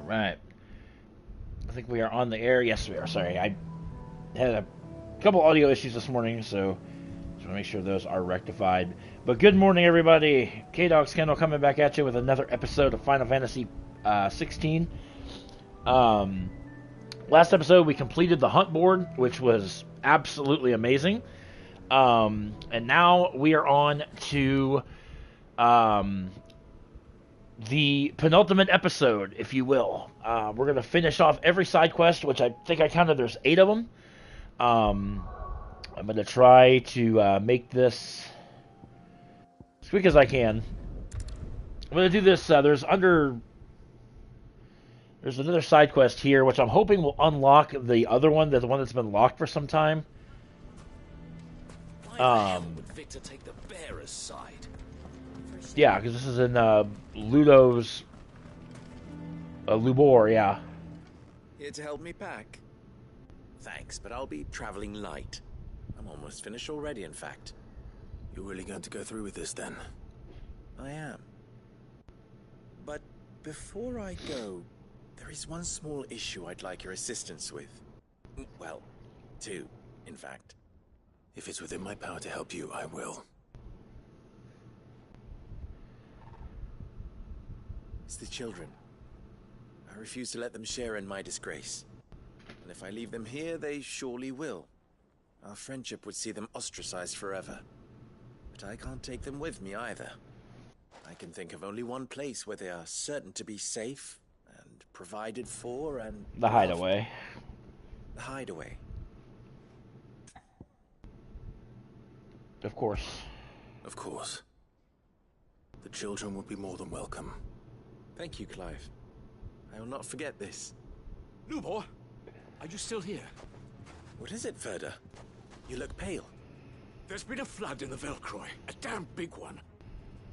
right. I think we are on the air. Yes, we are. Sorry, I had a couple audio issues this morning, so just want to make sure those are rectified. But good morning, everybody. K-Dog Scandal coming back at you with another episode of Final Fantasy 16. Last episode, we completed the hunt board, which was absolutely amazing. And now we are on to the penultimate episode, if you will. We're going to finish off every side quest, which I think I counted there's 8 of them. I'm going to try to make this as quick as I can. I'm going to do this. There's another side quest here, which I'm hoping will unlock the other one, the one that's been locked for some time. Why the hell would Victor take the bearer's side? Yeah, because this is in Ludo's Lubor, yeah. Here to help me pack? Thanks, but I'll be traveling light. I'm almost finished already, in fact. You're really going to go through with this, then? I am. But before I go, there is one small issue I'd like your assistance with. Well, 2, in fact. If it's within my power to help you, I will. It's the children. I refuse to let them share in my disgrace. And if I leave them here, they surely will. Our friendship would see them ostracized forever. But I can't take them with me either. I can think of only one place where they are certain to be safe and provided for and... The hideaway. The hideaway. Of course. Of course. The children would be more than welcome. Thank you, Clive. I will not forget this. Lubor, are you still here? What is it, Ferda? You look pale. There's been a flood in the Velcroy, a damn big one.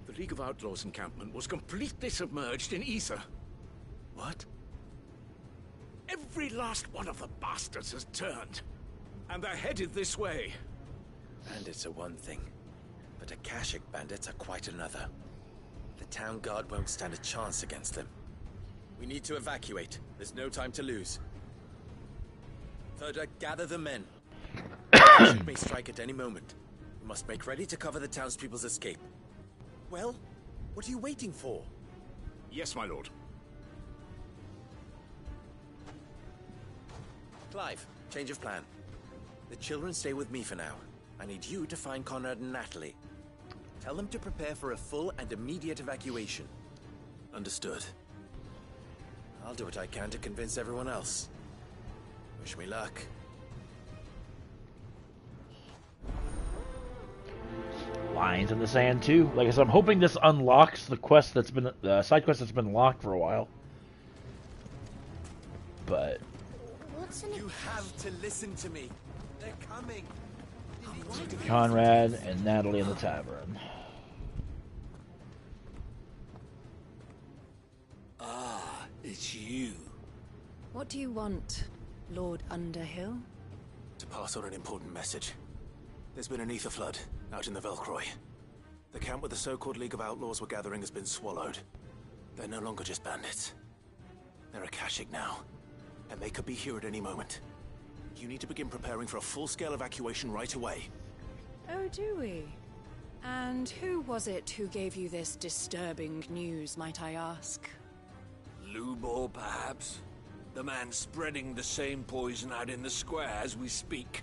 The League of Outlaws encampment was completely submerged in ether. What? Every last one of the bastards has turned, and they're headed this way. Bandits are one thing, but Akashic bandits are quite another. The town guard won't stand a chance against them. We need to evacuate. There's no time to lose. Ferda, gather the men. Akashic may strike at any moment. We must make ready to cover the townspeople's escape. Well, what are you waiting for? Yes, my lord. Clive, change of plan. The children stay with me for now. I need you to find Conrad and Natalie. Tell them to prepare for a full and immediate evacuation. Understood. I'll do what I can to convince everyone else. Wish me luck. Lines in the sand too. Like I said, I'm hoping this unlocks the quest that's been side quest that's been locked for a while. But You have to listen to me. They're coming. Conrad and Natalie in the tavern. Ah, it's you. What do you want, Lord Underhill? To pass on an important message. There's been an ether flood out in the Velcroy. The camp where the so-called League of Outlaws were gathering has been swallowed. They're no longer just bandits. They're Akashic now, and they could be here at any moment. You need to begin preparing for a full-scale evacuation right away. Oh, do we? And who was it who gave you this disturbing news, might I ask? Lubor, perhaps? The man spreading the same poison out in the square as we speak.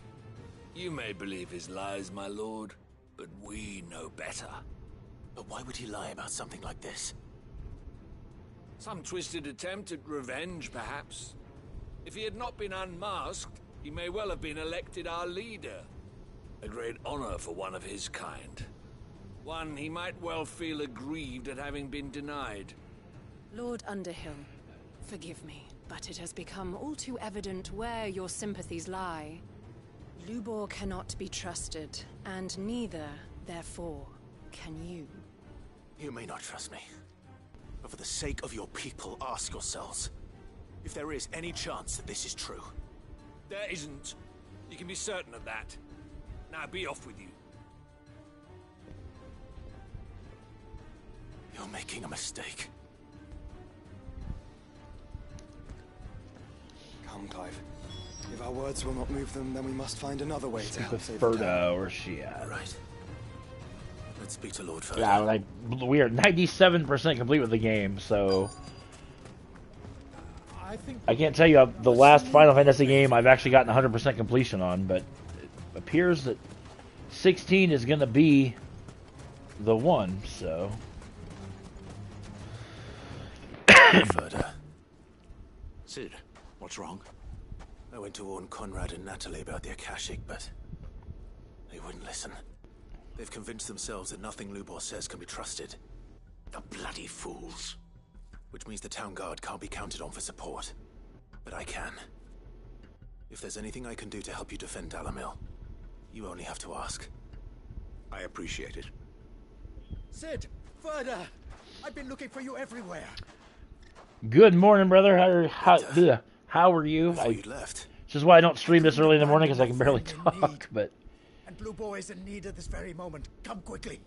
You may believe his lies, my lord, but we know better. But why would he lie about something like this? Some twisted attempt at revenge, perhaps. If he had not been unmasked, he may well have been elected our leader. A great honor for one of his kind. One he might well feel aggrieved at having been denied. Lord Underhill, forgive me, but it has become all too evident where your sympathies lie. Lubor cannot be trusted, and neither, therefore, can you. You may not trust me, but for the sake of your people, ask yourselves if there is any chance that this is true. There isn't. You can be certain of that. Now be off with you. You're making a mistake. Come, Clive. If our words will not move them, then we must find another way to help With save the town. Ferdo, where's she at? Right. Let's speak to Lord Ferdo. Yeah, we are 97% complete with the game, so I can't tell you the last Final Fantasy game I've actually gotten 100% completion on, but it appears that 16 is going to be the one, so. Ferdo. Sid, what's wrong? I went to warn Conrad and Natalie about the Akashic, but they wouldn't listen. They've convinced themselves that nothing Lubor says can be trusted. The bloody fools. Which means the town guard can't be counted on for support. But I can. If there's anything I can do to help you defend Dalamil, you only have to ask. I appreciate it. Sid! Ferda! I've been looking for you everywhere. Good morning, brother. How are you? Before you left. This is why I don't stream this early in the morning, because I can barely talk, but... And Blue Boy is in need at this very moment. Come quickly.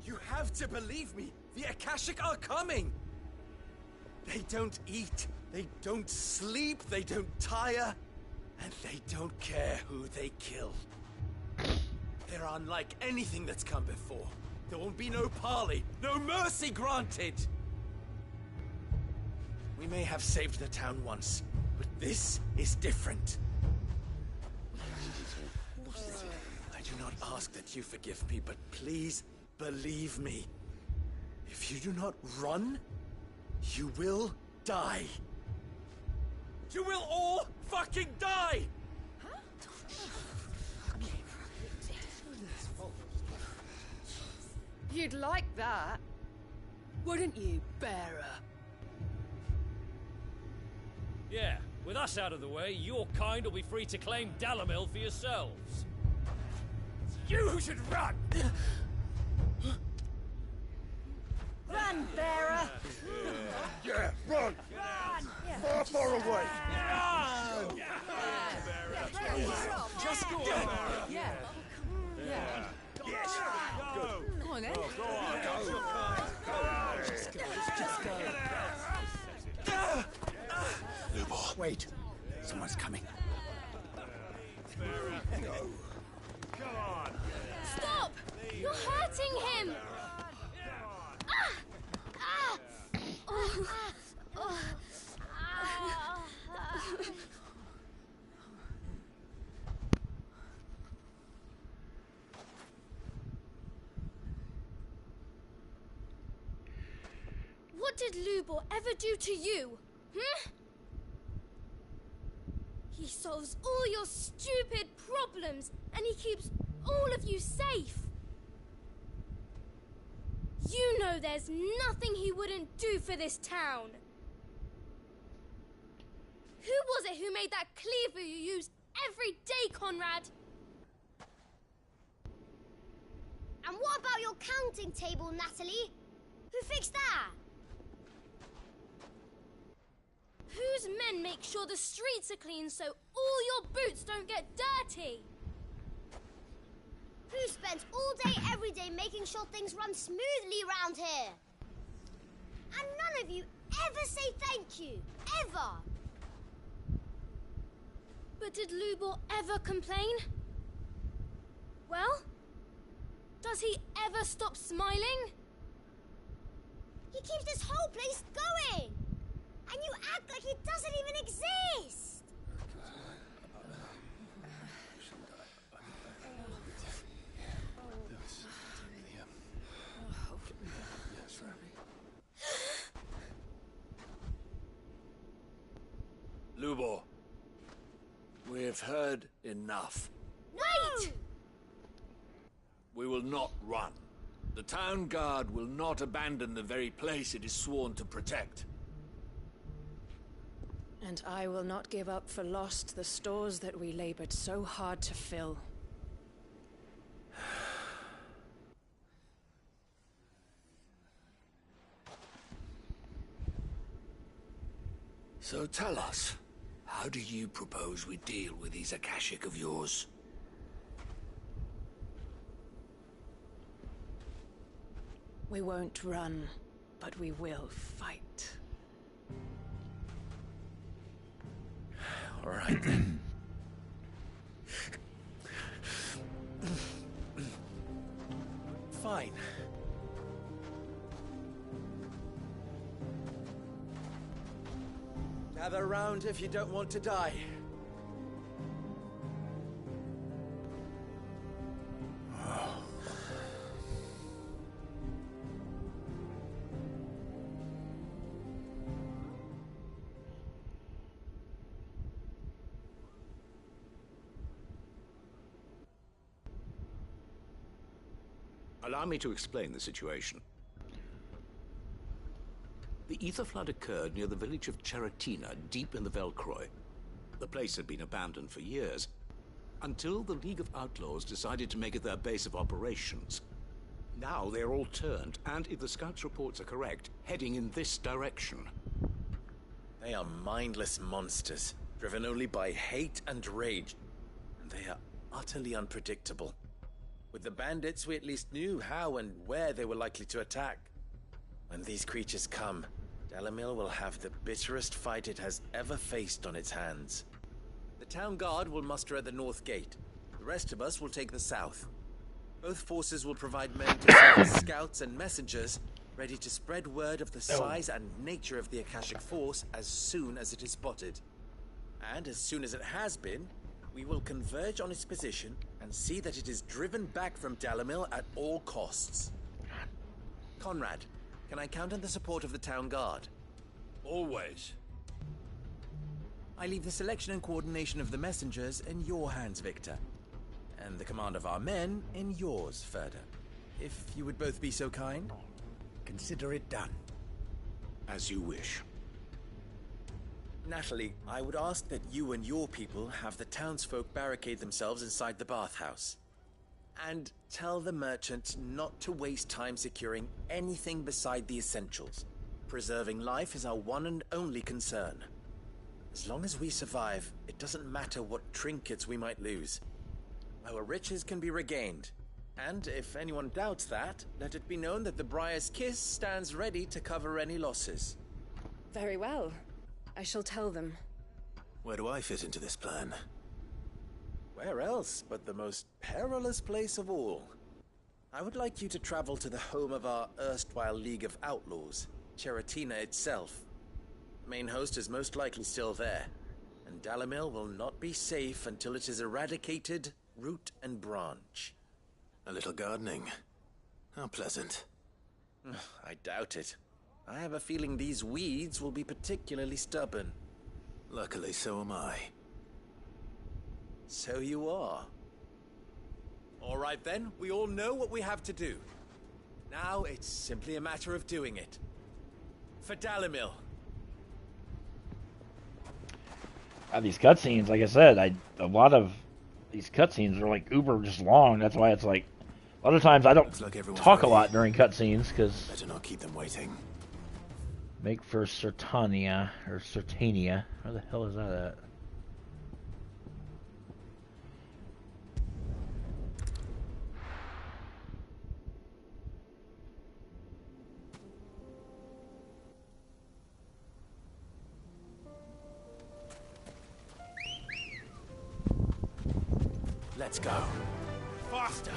You have to believe me. The Akashic are coming. They don't eat, they don't sleep, they don't tire, and they don't care who they kill. They're unlike anything that's come before. There won't be no parley, no mercy granted. We may have saved the town once, but this is different. I do not ask that you forgive me, but please believe me. If you do not run, you will die. You will all fucking die! You'd like that, wouldn't you, bearer? Yeah, with us out of the way, your kind will be free to claim Dalamil for yourselves. You should run! Run, bearer! Yeah, run! Far, far away! Run! Just go on! Yeah. Yeah. Yes! Go! Go on, then. Go on! Just go. Lubor. Wait. Someone's coming. Stop! You're hurting him! What did Lubor ever do to you? He solves all your stupid problems, and he keeps all of you safe. You know there's nothing he wouldn't do for this town. Who was it who made that cleaver you use every day, Conrad? And what about your counting table, Natalie? Who fixed that? Whose men make sure the streets are clean so all your boots don't get dirty? Who spends all day, every day making sure things run smoothly around here? And none of you ever say thank you, ever. But did Lubor ever complain? Well, does he ever stop smiling? He keeps this whole place going. And you act like he doesn't even exist. Lubor, we have heard enough. Wait! We will not run. The town guard will not abandon the very place it is sworn to protect. And I will not give up for lost the stores that we labored so hard to fill. So tell us, how do you propose we deal with these Akashic of yours? We won't run, but we will fight. All right then. Fine. Gather round if you don't want to die. Allow me to explain the situation. The ether flood occurred near the village of Cheratina, deep in the Velcroy. The place had been abandoned for years, until the League of Outlaws decided to make it their base of operations. Now they're all turned, and if the scouts' reports are correct, heading in this direction. They are mindless monsters, driven only by hate and rage. And they are utterly unpredictable. With the bandits, we at least knew how and where they were likely to attack. When these creatures come, Dalimil will have the bitterest fight it has ever faced on its hands. The town guard will muster at the north gate. The rest of us will take the south. Both forces will provide men to serve as scouts and messengers, ready to spread word of the size and nature of the Akashic force as soon as it is spotted. And as soon as it has been, we will converge on its position and see that it is driven back from Dalimil at all costs. Conrad, can I count on the support of the town guard? Always. I leave the selection and coordination of the messengers in your hands, Victor. And the command of our men in yours, Ferda. If you would both be so kind. Consider it done. As you wish. Natalie, I would ask that you and your people have the townsfolk barricade themselves inside the bathhouse. And tell the merchant not to waste time securing anything beside the essentials. Preserving life is our one and only concern. As long as we survive, it doesn't matter what trinkets we might lose. Our riches can be regained. And if anyone doubts that, let it be known that the Briar's Kiss stands ready to cover any losses. Very well. I shall tell them. Where do I fit into this plan? Where else but the most perilous place of all? I would like you to travel to the home of our erstwhile League of Outlaws, Cheratina itself. The main host is most likely still there, and Dalimil will not be safe until it is eradicated, root and branch. A little gardening. How pleasant. I doubt it. I have a feeling these weeds will be particularly stubborn. Luckily, so am I. So you are. All right then, we all know what we have to do. Now it's simply a matter of doing it. For Dalimil. These cutscenes, like I said, a lot of these cutscenes are like uber just long. That's why it's like a lot of times I don't talk a lot during cutscenes because better not keep them waiting. Make for Certania or Certania. Where the hell is that at? Let's go. Faster!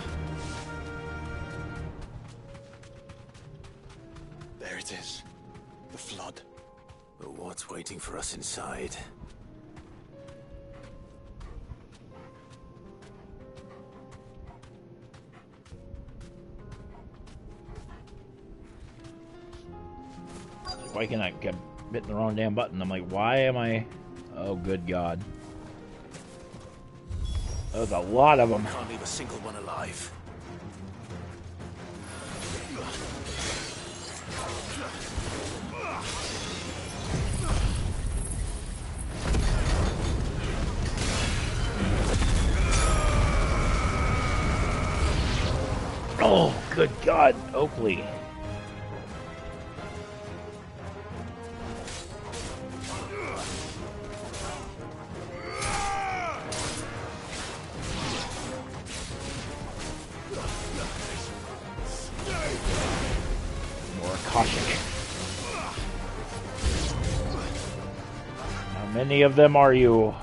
There it is. The flood. But what's waiting for us inside? Why can't I get hitting the wrong damn button? I'm like, why am I... Oh, good God. There's a lot of them. Can't leave a single one alive. Oh, good God, Oakley. Akashic. How many of them are you?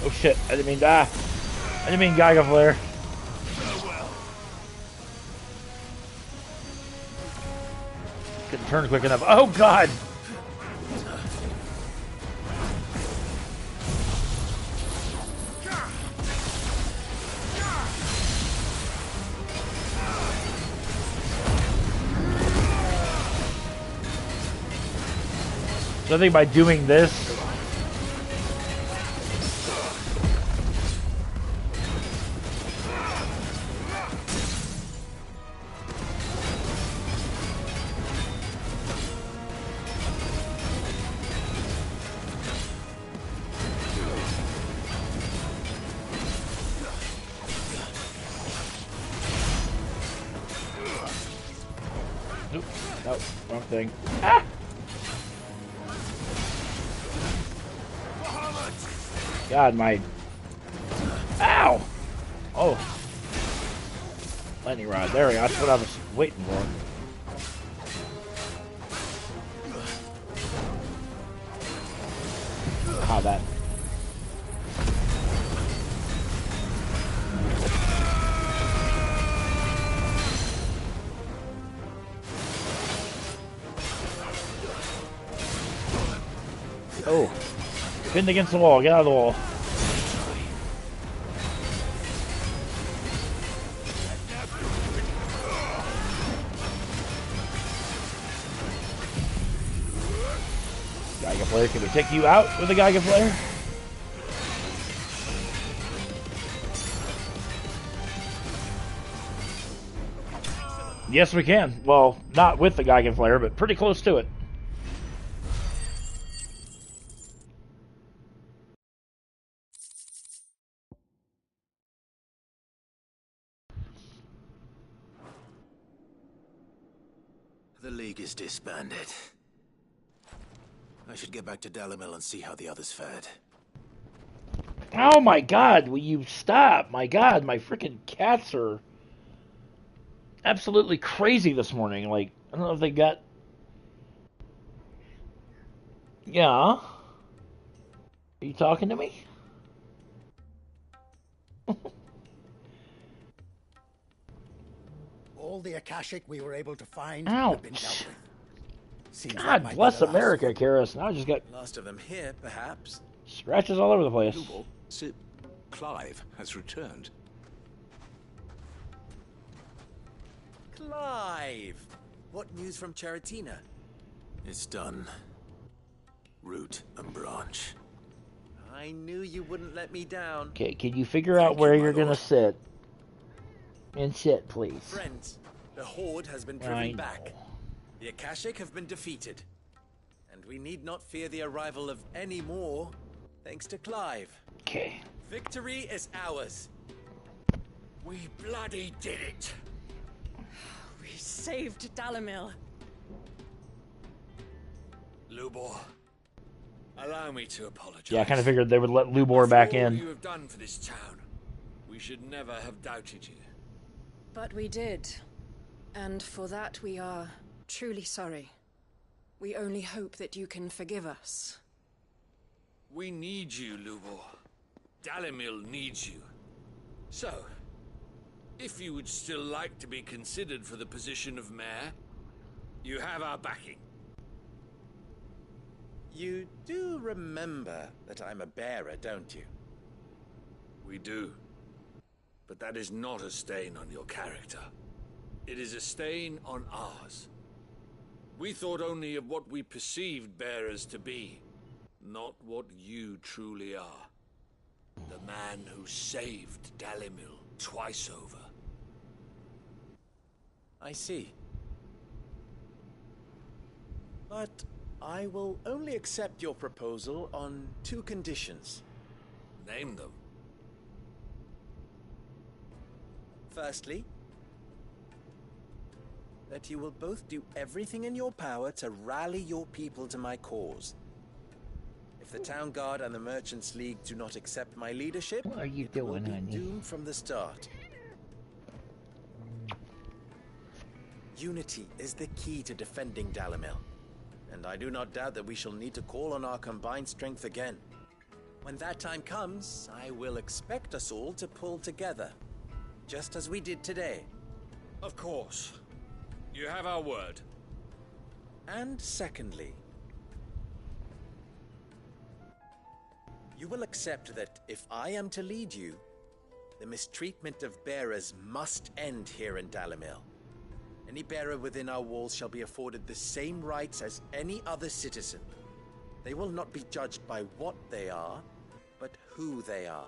Oh shit, I didn't mean to, I didn't mean Geiger Flare. Couldn't turn quick enough. Oh god! So I think by doing this, nope, nope, wrong thing. Ah! God, my... Ow! Oh. Lightning rod. There we go. That's what I was waiting for. How that... Oh. Pinned against the wall. Get out of the wall. Geiger Flare. Can we take you out with a Geiger Flare? Yes, we can. Well, not with the Geiger Flare, but pretty close to it. The League is disbanded. I should get back to Dalimil and see how the others fared. Oh my god, will you stop? My god, my freaking cats are absolutely crazy this morning. Like, I don't know if they got... Yeah? Are you talking to me? All the Akashic we were able to find Ouch. have been dealt with. Seems that God might be bless the last America, one. Karis. Now I just got Last of them here, perhaps. scratches all over the place. Clive has returned. Clive! What news from Charatina? It's done. Root and branch. I knew you wouldn't let me down. Okay, can you figure out where you're gonna sit? And sit, please. Friends, the Horde has been I driven know. back. The Akashic have been defeated. And we need not fear the arrival of any more, thanks to Clive. Okay. Victory is ours. We bloody did it. We saved Dalimil. Lubor, allow me to apologize. Yeah, I kind of figured they would let Lubor back For all in. you have done for this town, we should never have doubted you. But we did. And for that we are truly sorry. We only hope that you can forgive us. We need you, Lubor. Dalimil needs you. So, if you would still like to be considered for the position of mayor, you have our backing. You do remember that I'm a bearer, don't you? We do. But that is not a stain on your character. It is a stain on ours. We thought only of what we perceived bearers to be, not what you truly are. The man who saved Dalimil twice over. I see. But I will only accept your proposal on 2 conditions. Name them. Firstly, that you will both do everything in your power to rally your people to my cause. If the Town Guard and the Merchants League do not accept my leadership, What are you it will doing, be honey? doomed from the start. Unity is the key to defending Dalimil, and I do not doubt that we shall need to call on our combined strength again. When that time comes, I will expect us all to pull together, just as we did today. Of course. You have our word. And secondly, you will accept that if I am to lead you, the mistreatment of bearers must end here in Dalimil. Any bearer within our walls shall be afforded the same rights as any other citizen. They will not be judged by what they are, but who they are.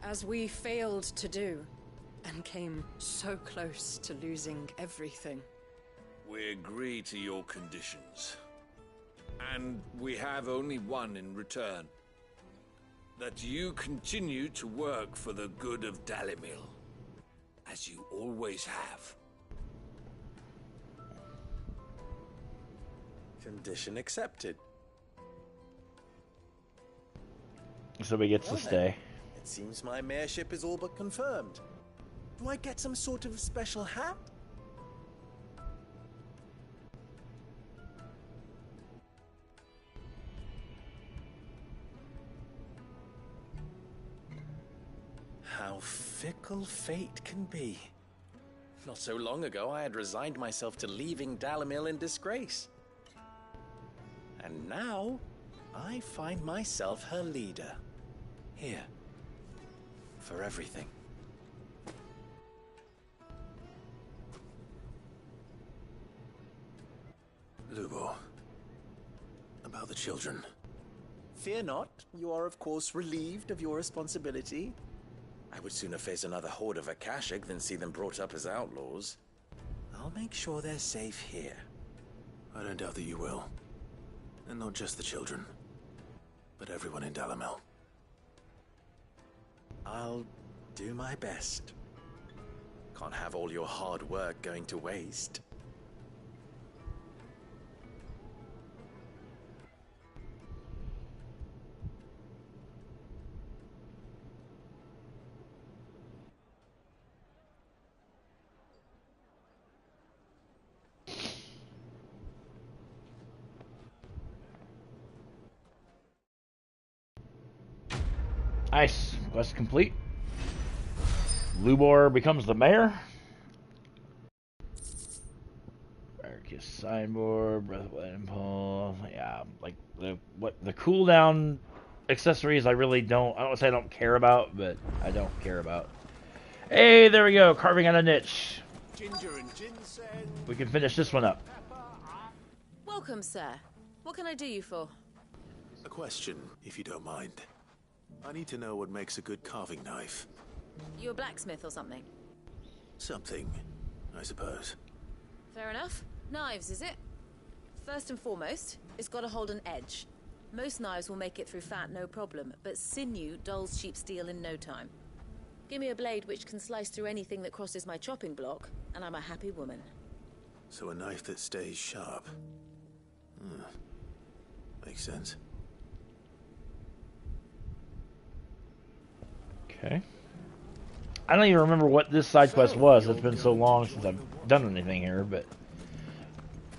As we failed to do, and came so close to losing everything. We agree to your conditions. And we have only one in return. That you continue to work for the good of Dalimil, as you always have. Condition accepted. Somebody gets Well to then, stay. it seems my mayorship is all but confirmed. Do I get some sort of special hat? How fickle fate can be. Not so long ago, I had resigned myself to leaving Dalimil in disgrace. And now, I find myself her leader. Here. For everything. Lubor. About the children. Fear not, you are of course relieved of your responsibility. I would sooner face another horde of Akashic than see them brought up as outlaws. I'll make sure they're safe here. I don't doubt that you will. And not just the children, but everyone in Dalimil. I'll do my best. Can't have all your hard work going to waste. Nice. Quest complete. Lubor becomes the mayor. Arceus signboard, breath of light impulse. Yeah, like the cooldown accessories I really don't want to say I don't care about, but I don't care about. Hey, there we go, carving out a niche. Ginger and ginseng. We can finish this one up. Welcome, sir. What can I do you for? A question, if you don't mind. I need to know what makes a good carving knife. You a blacksmith or something? Something, I suppose. Fair enough. Knives, is it? First and foremost, it's got to hold an edge. Most knives will make it through fat, no problem, but sinew dulls cheap steel in no time. Give me a blade which can slice through anything that crosses my chopping block, and I'm a happy woman. So a knife that stays sharp. Makes sense. Okay. I don't even remember what this side quest was. It's been so long since I've done anything here, but...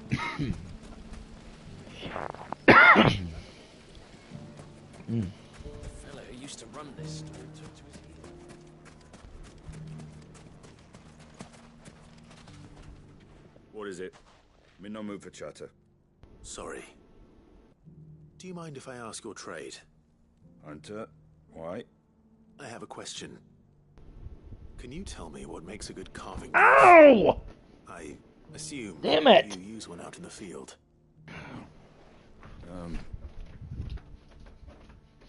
The fellow who used to run this. What is it? I'm in no mood for chatter. Sorry. Do you mind if I ask your trade? Hunter, why? I have a question. Can you tell me what makes a good carving? Ow! I assume Damn it! you use one out in the field.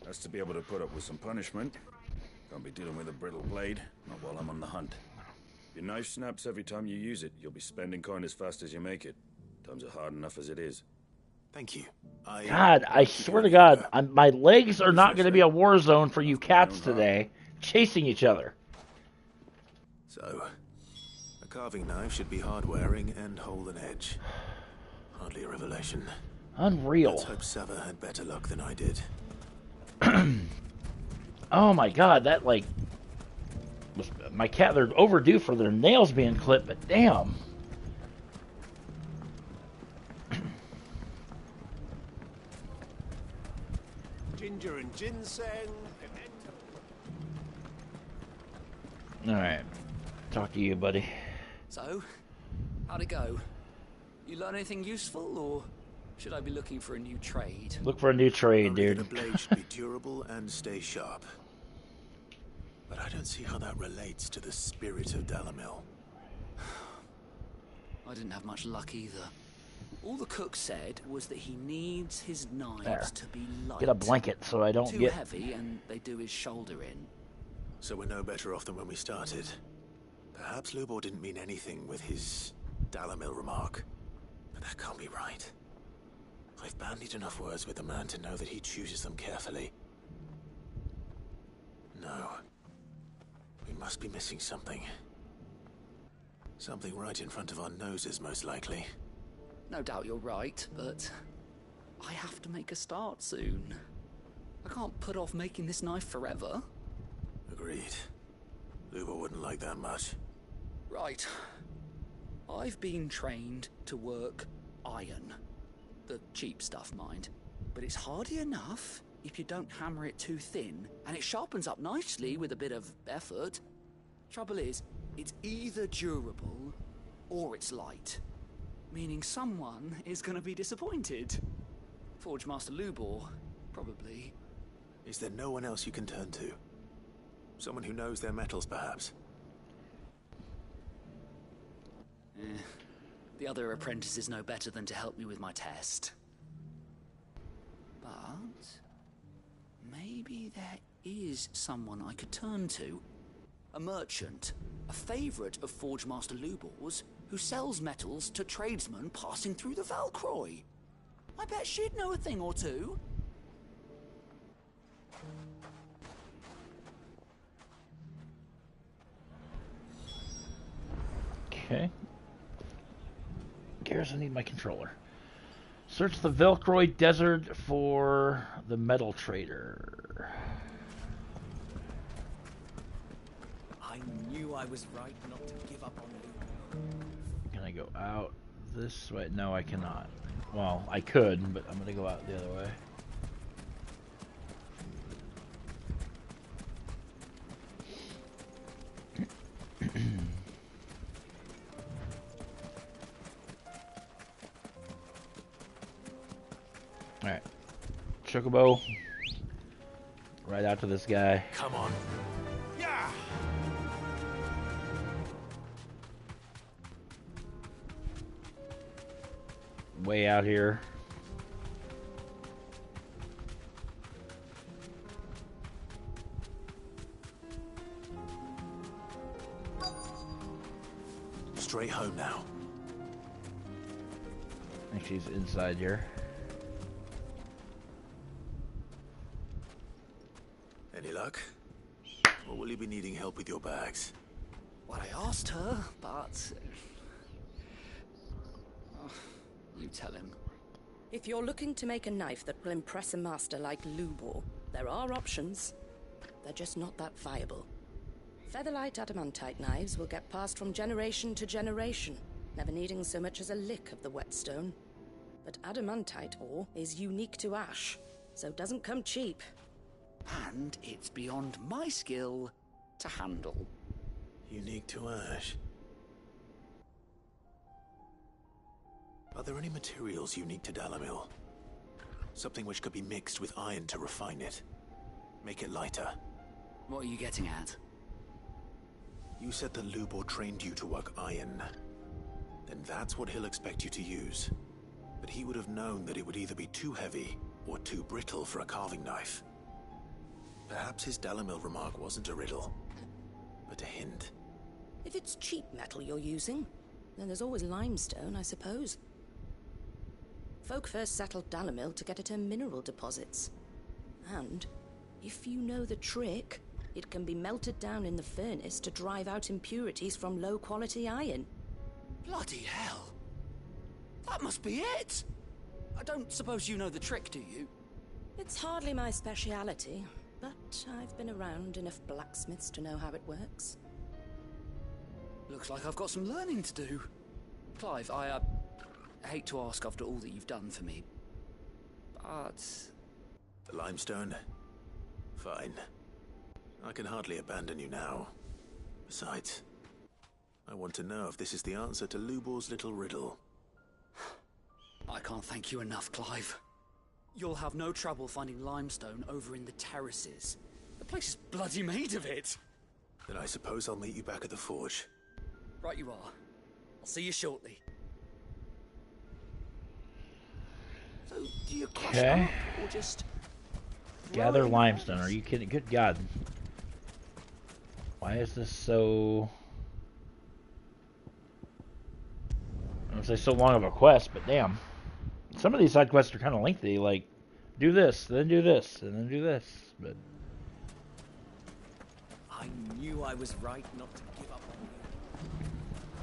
Has to be able to put up with some punishment. Can't be dealing with a brittle blade, not while I'm on the hunt. If your knife snaps every time you use it, you'll be spending coin as fast as you make it. Times are hard enough as it is. Thank you. God, I swear to God, my legs are not going to be a war zone for you cats today, chasing each other. So, a carving knife should be hard-wearing and hold an edge. Hardly a revelation. Unreal. Let's hope Sava had better luck than I did. Oh my god, that like was my cat. They're overdue for their nails being clipped, but damn. Ginger and ginseng. All right, talk to you, buddy. So, how'd it go? You learn anything useful, or should I be looking for a new trade? Look for a new trade, Only dude. that a blade should be durable and stay sharp. But I don't see how that relates to the spirit of Dalamil. I didn't have much luck either. All the cook said was that he needs his knives There. to be light. Get a blanket so I don't Too get heavy, and they do his shoulder in. So we're no better off than when we started. Perhaps Lubor didn't mean anything with his Dalamil remark. But that can't be right. I've bandied enough words with the man to know that he chooses them carefully. No. We must be missing something. Something right in front of our noses, most likely. No doubt you're right, but I have to make a start soon. I can't put off making this knife forever. Agreed. Lubor wouldn't like that much. Right. I've been trained to work iron. The cheap stuff, mind. But it's hardy enough if you don't hammer it too thin, and it sharpens up nicely with a bit of effort. Trouble is, it's either durable or it's light. Meaning someone is gonna be disappointed. Forge Master Lubor, probably. Is there no one else you can turn to? Someone who knows their metals, perhaps? The other apprentices know better than to help me with my test. But maybe there is someone I could turn to. A merchant, a favorite of Forge Master Lubor's, who sells metals to tradesmen passing through the Valcroy. I bet she'd know a thing or two. Okay. Gears, I need my controller. Search the Velcroy Desert for the metal trader. I knew I was right not to give up on you. Can I go out this way? No, I cannot. Well, I could, but I'm gonna go out the other way. Alright. Chocobo. Right out to this guy. Come on. Yeah. Way out here. Straight home now. I think she's inside here. Any luck? Or will you be needing help with your bags? Well, I asked her, but... you tell him. If you're looking to make a knife that will impress a master like Lubor, there are options. They're just not that viable. Featherlight adamantite knives will get passed from generation to generation, never needing so much as a lick of the whetstone. But adamantite ore is unique to ash, so doesn't come cheap. And it's beyond my skill to handle. Unique to ash. Are there any materials unique to Dalamil? Something which could be mixed with iron to refine it. Make it lighter. What are you getting at? You said that Lubor trained you to work iron. Then that's what he'll expect you to use. But he would have known that it would either be too heavy or too brittle for a carving knife. Perhaps his Dalamil remark wasn't a riddle, but a hint. If it's cheap metal you're using, then there's always limestone, I suppose. Folk first settled Dalamil to get at her mineral deposits. And if you know the trick, It can be melted down in the furnace to drive out impurities from low-quality iron. Bloody hell! That must be it! I don't suppose you know the trick, do you? It's hardly my speciality, but I've been around enough blacksmiths to know how it works. Looks like I've got some learning to do. Clive, I hate to ask after all that you've done for me, but... The limestone? Fine. I can hardly abandon you now. Besides, I want to know if this is the answer to Lubor's little riddle. I can't thank you enough, Clive. You'll have no trouble finding limestone over in the terraces. The place is bloody made of it. Then I suppose I'll meet you back at the forge. Right you are. I'll see you shortly. So, do you crush Okay. up, or just... Gather limestone. Are you kidding? Good God. Why is this so... I don't say so long of a quest, but damn. Some of these side quests are kind of lengthy, like, do this, then do this, and then do this, but... I knew I was right not to give up on you.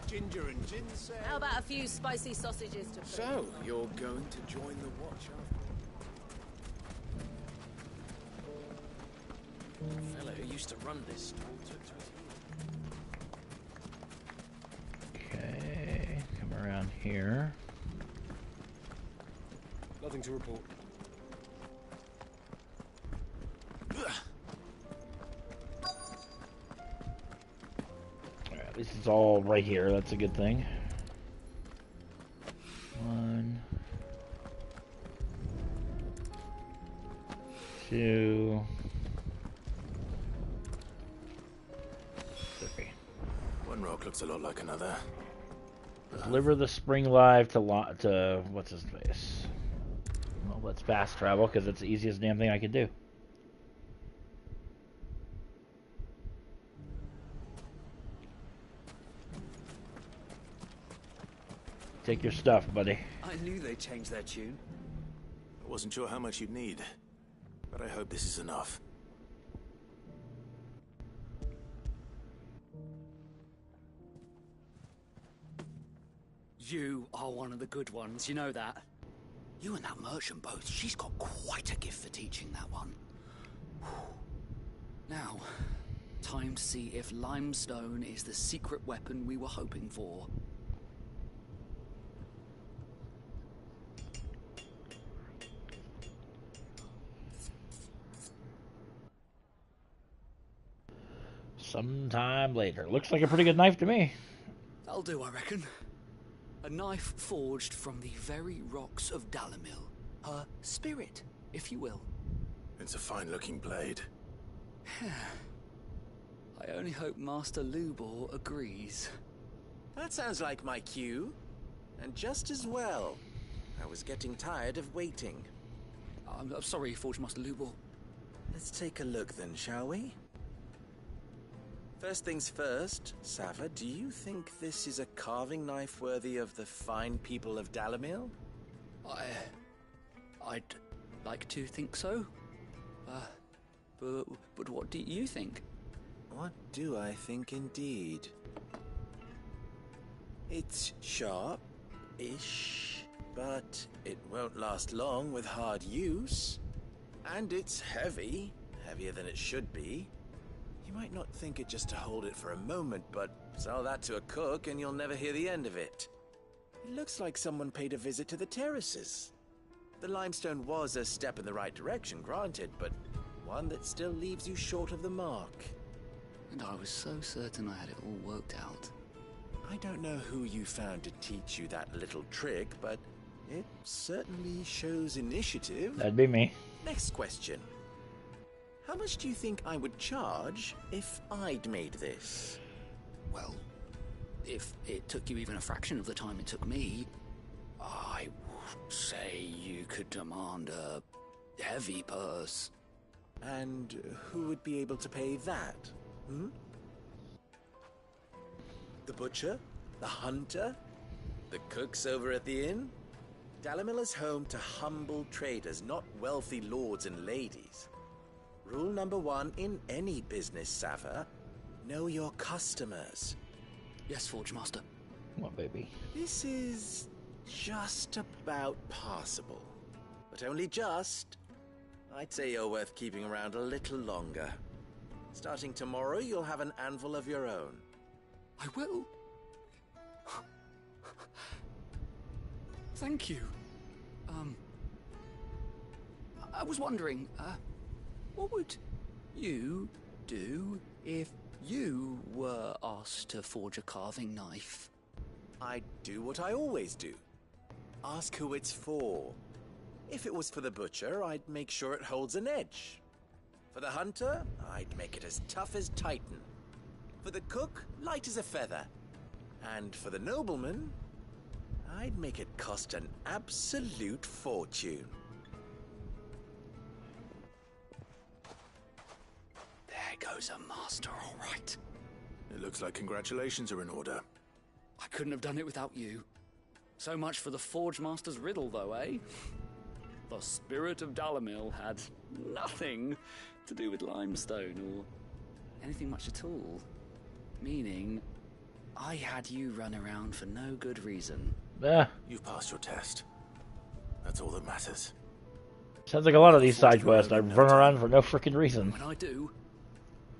Ginger and ginseng. How about a few spicy sausages to put? So, you're going to join the watch after? The fellow who used to run this stall took to his heels. Okay, come around here. Nothing to report. Alright, this is all right here. That's a good thing. 1, 2, 3. One rock looks a lot like another. Deliver the spring live to what's his face? Well, let's fast travel because it's the easiest damn thing I could do. Take your stuff, buddy. I knew they'd change their tune. I wasn't sure how much you'd need, but I hope this is enough. You are one of the good ones, you know that. You and that merchant both, she's got quite a gift for teaching that one. Now, time to see if limestone is the secret weapon we were hoping for. Sometime later. Looks like a pretty good knife to me. That'll do, I reckon. A knife forged from the very rocks of Dalamil. Her spirit, if you will. It's a fine-looking blade. I only hope Master Lubor agrees. That sounds like my cue. And just as well. I was getting tired of waiting. I'm sorry, Forge Master Lubor. Let's take a look then, shall we? First things first, Sava, do you think this is a carving knife worthy of the fine people of Dalamil? I'd like to think so. But what do you think? What do I think indeed? It's sharp-ish, but it won't last long with hard use. And it's heavy, heavier than it should be. You might not think it just to hold it for a moment, but sell that to a cook and you'll never hear the end of it. It looks like someone paid a visit to the terraces. The limestone was a step in the right direction, granted, but one that still leaves you short of the mark. And I was so certain I had it all worked out. I don't know who you found to teach you that little trick, but it certainly shows initiative. That'd be me. Next question. How much do you think I would charge if I'd made this? Well, if it took you even a fraction of the time it took me, I would say you could demand a heavy purse. And who would be able to pay that? The butcher? The hunter? The cooks over at the inn? Dalamil is home to humble traders, not wealthy lords and ladies. Rule number 1 in any business, Sava. Know your customers. Yes, Forge Master. Come on, baby. This is just about passable. But only just. I'd say you're worth keeping around a little longer. Starting tomorrow, you'll have an anvil of your own. I will. Thank you. I was wondering, what would you do if you were asked to forge a carving knife? I'd do what I always do. Ask who it's for. If it was for the butcher, I'd make sure it holds an edge. For the hunter, I'd make it as tough as Titan. For the cook, light as a feather. And for the nobleman, I'd make it cost an absolute fortune. There goes a master, all right. It looks like congratulations are in order. I couldn't have done it without you. So much for the Forge Master's riddle, though, eh? The spirit of Dalamil had nothing to do with limestone or anything much at all. Meaning, I had you run around for no good reason. You've passed your test. That's all that matters. Sounds like a lot of these side quests. I run around for no freaking reason. When I do,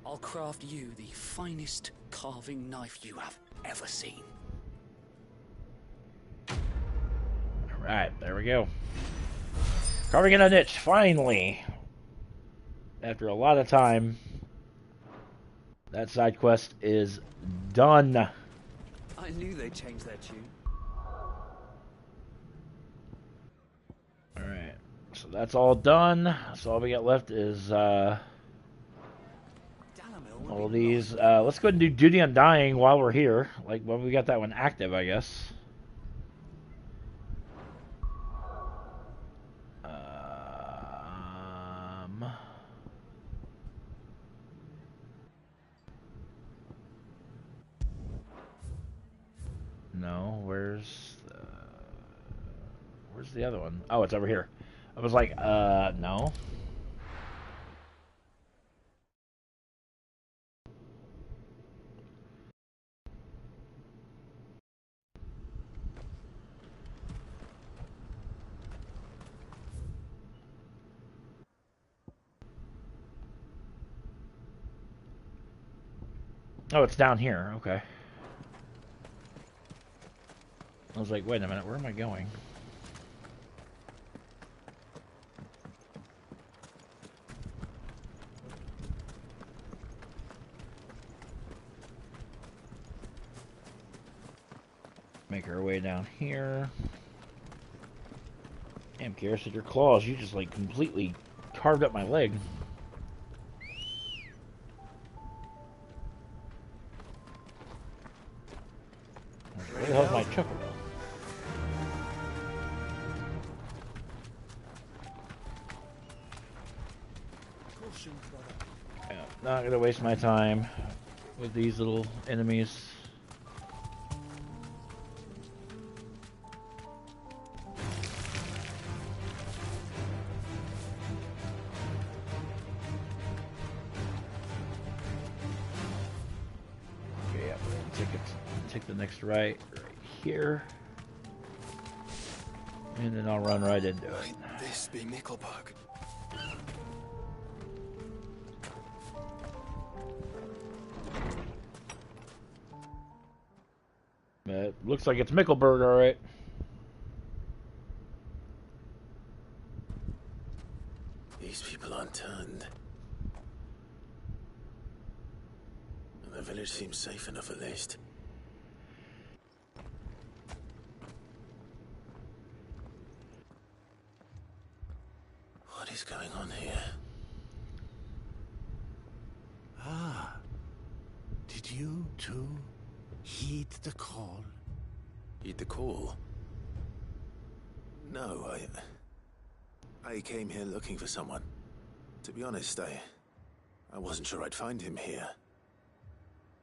I'll craft you the finest carving knife you have ever seen. Alright, there we go. Carving in a niche, finally. After a lot of time, that side quest is done. I knew they'd change their tune. Alright, so that's all done. So all we got left is all these. Let's go ahead and do Duty Undying while we're here. Like when we got that one active, I guess. No, where's the other one? Oh, it's over here. I was like, no. Oh, it's down here. Okay. I was like, wait a minute, where am I going? Make our way down here. Damn, Garrus, with your claws, you just like completely carved up my leg. Where the hell's my chocobo? Yeah, not gonna waste my time with these little enemies. Okay, yeah, we're gonna take the next right here. And then I'll run right into it. Might this be Mickelberg? It looks like it's Mickelberg, alright. These people aren't turned. And the village seems safe enough at least. What is going on here? Ah. Did you too heed the call? Heed the call? No, I came here looking for someone. To be honest, I wasn't sure I'd find him here.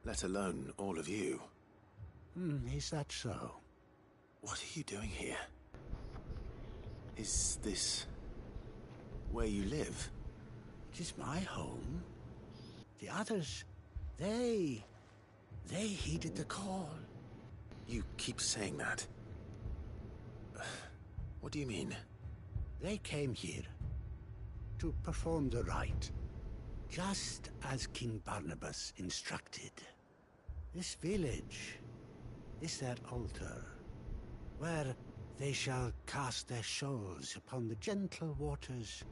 Let alone all of you. Is that so? What are you doing here? Is this where you live? 'Tis my home. The others, they heeded the call. You keep saying that. What do you mean? They came here to perform the rite, just as King Barnabas instructed. This village is their altar, where they shall cast their souls upon the gentle waters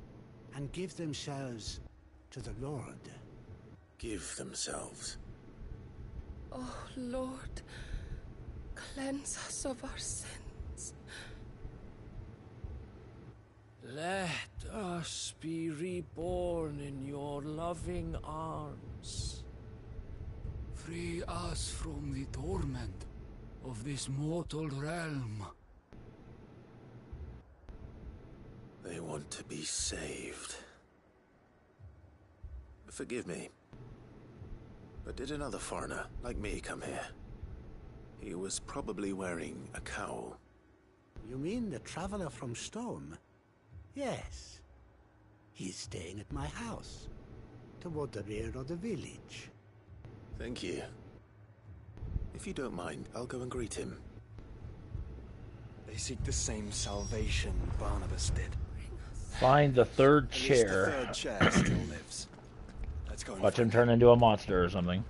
and give themselves to the Lord. Give themselves? Oh, Lord, cleanse us of our sins. Let us be reborn in your loving arms. Free us from the torment of this mortal realm. They want to be saved. Forgive me, but did another foreigner like me come here? He was probably wearing a cowl. You mean the traveler from Storm? Yes. He's staying at my house, toward the rear of the village. Thank you. If you don't mind, I'll go and greet him. They seek the same salvation Barnabas did. Find the third At least chair. the third chair still lives. Let's go and Watch him find turn into a monster or something.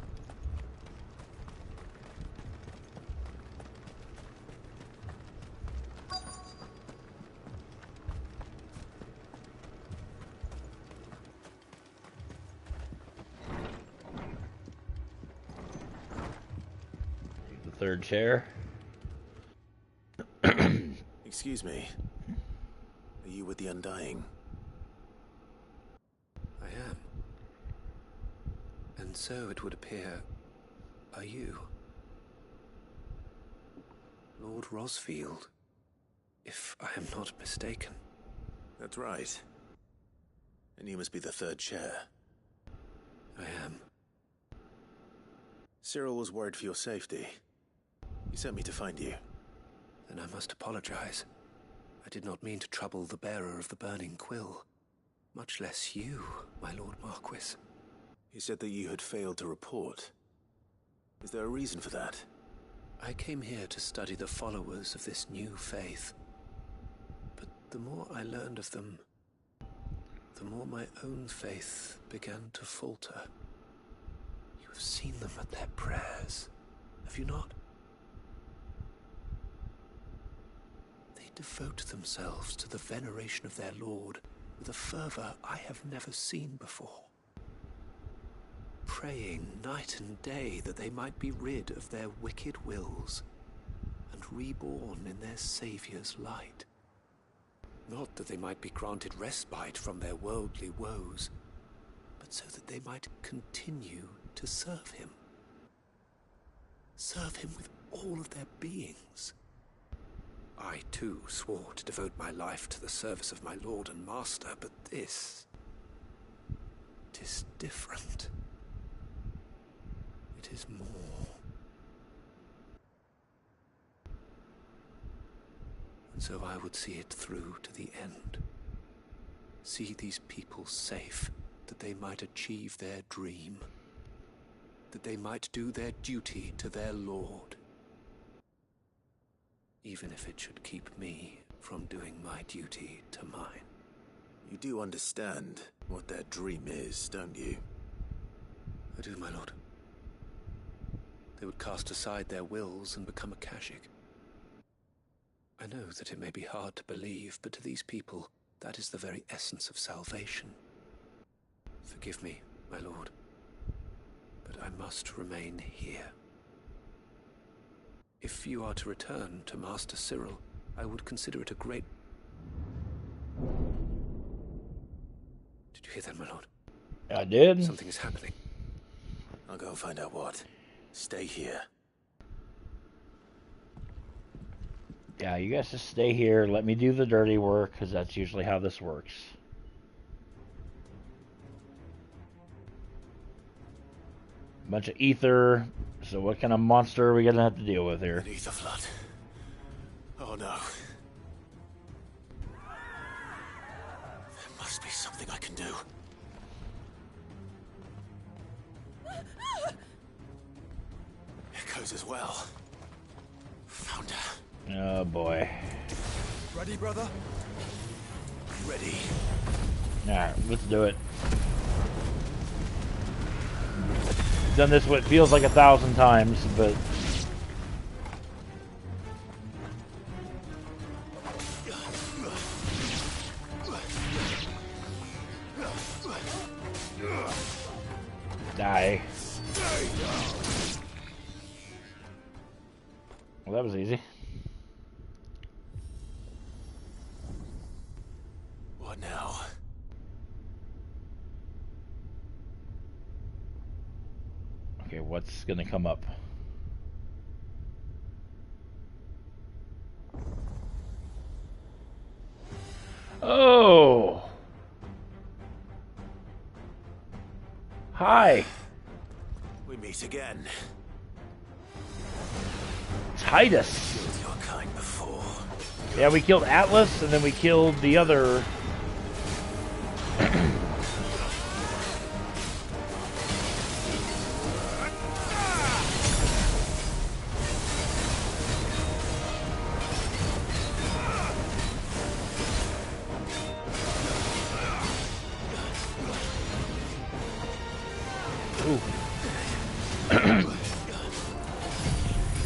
The third chair. Excuse me. Are you with the Undying? I am. And so it would appear, are you? Lord Rosfield, if I am not mistaken. That's right. And you must be the third chair. I am. Cyril was worried for your safety. He sent me to find you. Then I must apologize. I did not mean to trouble the bearer of the burning quill. Much less you, my Lord Marquis. He said that you had failed to report. Is there a reason for that? I came here to study the followers of this new faith. But the more I learned of them, the more my own faith began to falter. You have seen them at their prayers, have you not? They devote themselves to the veneration of their Lord with a fervor I have never seen before. Praying night and day that they might be rid of their wicked wills and reborn in their Saviour's light. Not that they might be granted respite from their worldly woes, but so that they might continue to serve him. Serve him with all of their beings. I too swore to devote my life to the service of my Lord and Master, but this... it is different. It is more. And so I would see it through to the end. See these people safe, that they might achieve their dream. That they might do their duty to their Lord. Even if it should keep me from doing my duty to mine. You do understand what their dream is, don't you? I do, my lord. They would cast aside their wills and become a Kashik. I know that it may be hard to believe, but to these people, that is the very essence of salvation. Forgive me, my lord, but I must remain here. If you are to return to Master Cyril, I would consider it a great... Did you hear that, my lord? I did. Something is happening. I'll go and find out what. Stay here. Yeah, you guys just stay here. Let me do the dirty work, because that's usually how this works. Bunch of ether. So what kind of monster are we going to have to deal with here? An ether flood. Oh no. There must be something I can do. echoes as well. Found her. Oh boy. Ready, brother? Ready. Alright, let's do it. Done this what feels like 1,000 times, but die. Well, that was easy. What now? Okay, what's gonna come up? Oh! Hi! We meet again. Titus! Killed your kind before. Yeah, we killed Atlas, and then we killed the other...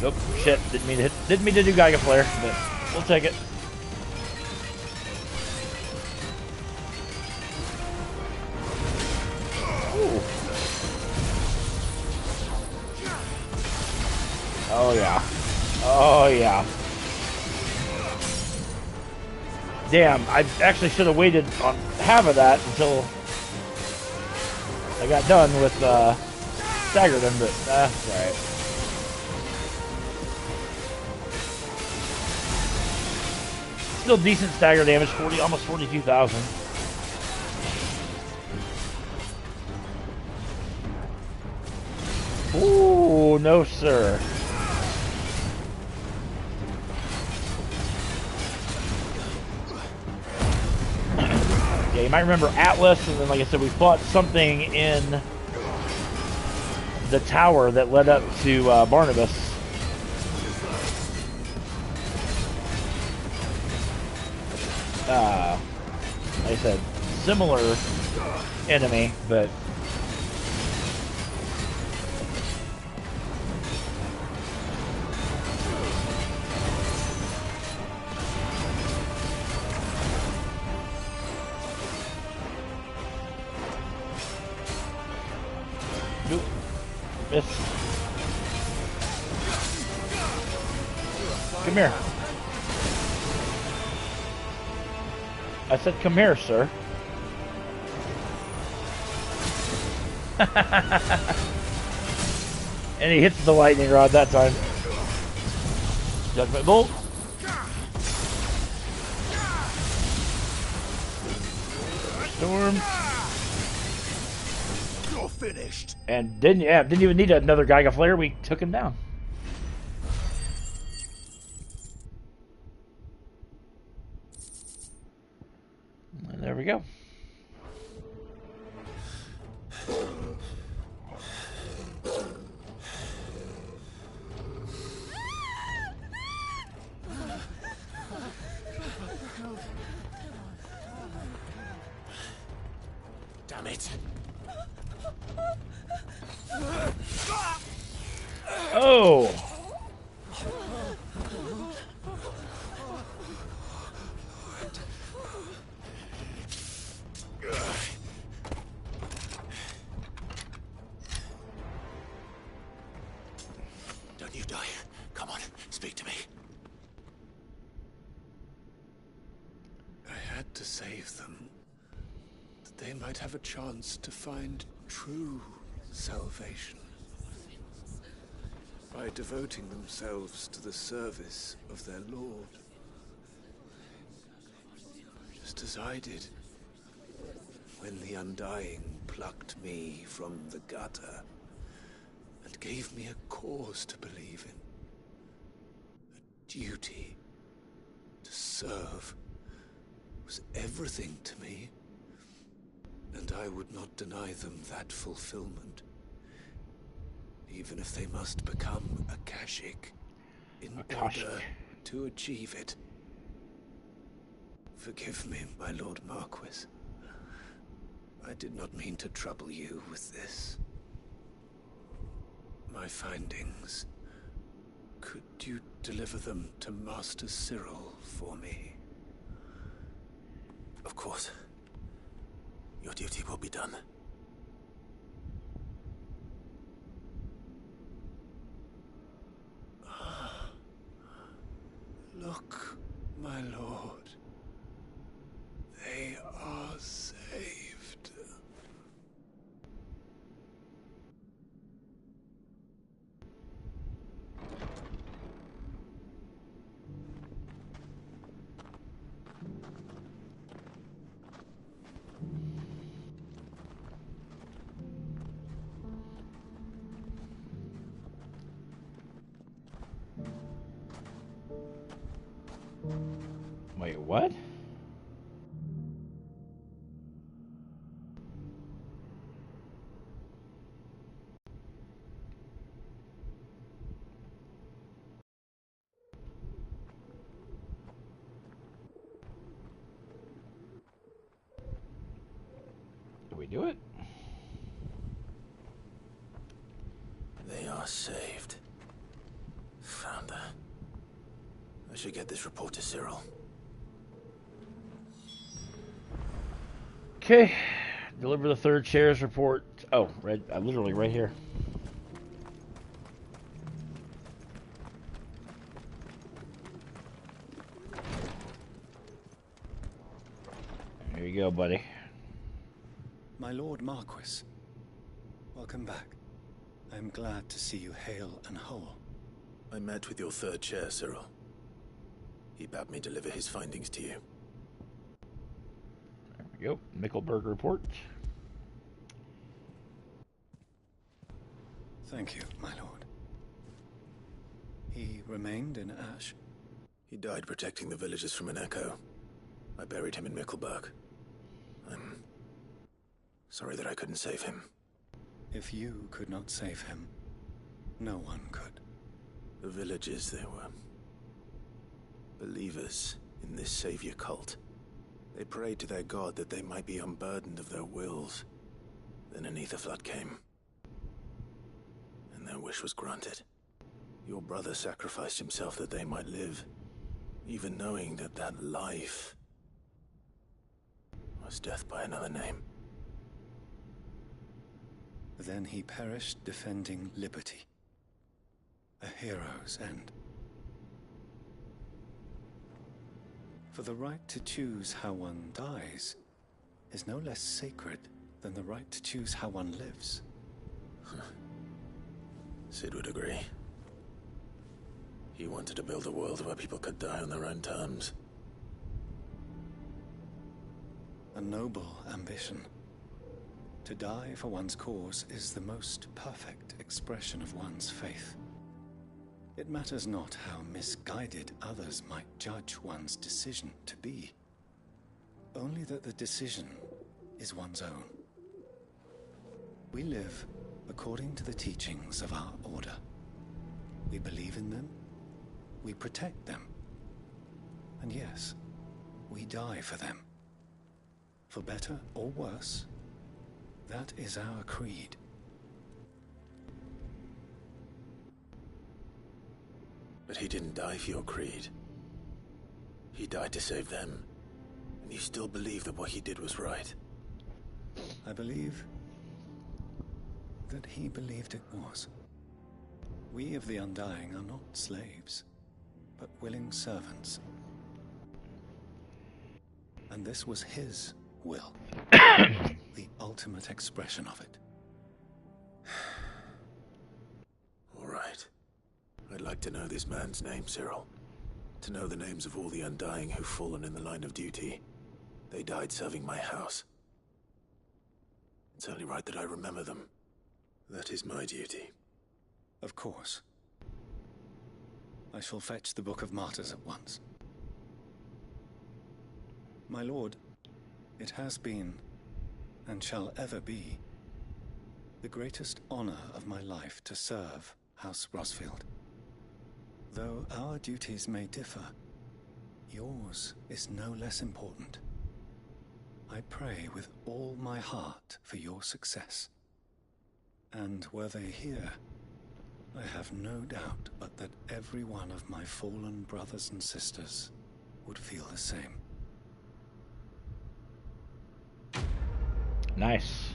Nope, shit, didn't mean to do Geiga Flare, but we'll take it. Ooh. Oh yeah. Oh yeah. Damn, I actually should have waited on half of that until I got done with staggered him, but that's alright. Still decent stagger damage, almost 42,000. Ooh, no sir. Yeah, you might remember Atlas, and then like I said, we fought something in the tower that led up to Barnabas. Like I said, similar enemy, but nope. Miss. Come here. I said, come here, sir. And he hits the lightning rod that time. Judgment bolt. Storm. You're finished. And didn't even need another Geiga Flare. We took him down. And there we go. Damn it. Oh! Don't you die. Come on, speak to me. I had to save them, that they might have a chance to find true salvation. By devoting themselves to the service of their Lord. Just as I did, when the Undying plucked me from the gutter and gave me a cause to believe in. A duty to serve was everything to me, and I would not deny them that fulfillment. even if they must become Akashic in order to achieve it. Forgive me, my Lord Marquis. I did not mean to trouble you with this. My findings. Could you deliver them to Master Cyril for me? Of course. Your duty will be done. Look, my lord. They are saved. Wait, what? Did we do it? They are saved. Found her. I should get this report to Cyril. Okay. Deliver the third chair's report. Oh, literally right here. There you go, buddy. My Lord Marquis, welcome back. I'm glad to see you hale and whole. I met with your third chair, Cyril. He bade me deliver his findings to you. There we go. Mickelberg report. Thank you, my lord. He remained in Ash? He died protecting the villagers from an echo. I buried him in Mickelberg. I'm sorry that I couldn't save him. If you could not save him, no one could. The villagers, they were believers in this savior cult. They prayed to their god that they might be unburdened of their wills. Then an ether flood came, and their wish was granted. Your brother sacrificed himself that they might live, even knowing that that life was death by another name. Then he perished defending liberty. A hero's end. For the right to choose how one dies is no less sacred than the right to choose how one lives. Sid would agree. He wanted to build a world where people could die on their own terms. A noble ambition. To die for one's cause is the most perfect expression of one's faith. It matters not how misguided others might judge one's decision to be. Only that the decision is one's own. We live according to the teachings of our order. We believe in them, we protect them, and yes, we die for them. For better or worse, that is our creed. But he didn't die for your creed. He died to save them. And you still believe that what he did was right. I believe that he believed it was. We of the Undying are not slaves, but willing servants. And this was his will. The ultimate expression of it. All right. I'd like to know this man's name, Cyril. To know the names of all the Undying who've fallen in the line of duty. They died serving my house. It's only right that I remember them. That is my duty. Of course. I shall fetch the Book of Martyrs at once. My lord, it has been, and shall ever be, the greatest honor of my life to serve House Rosfield. Though our duties may differ, yours is no less important. I pray with all my heart for your success. And were they here, I have no doubt but that every one of my fallen brothers and sisters would feel the same. Nice.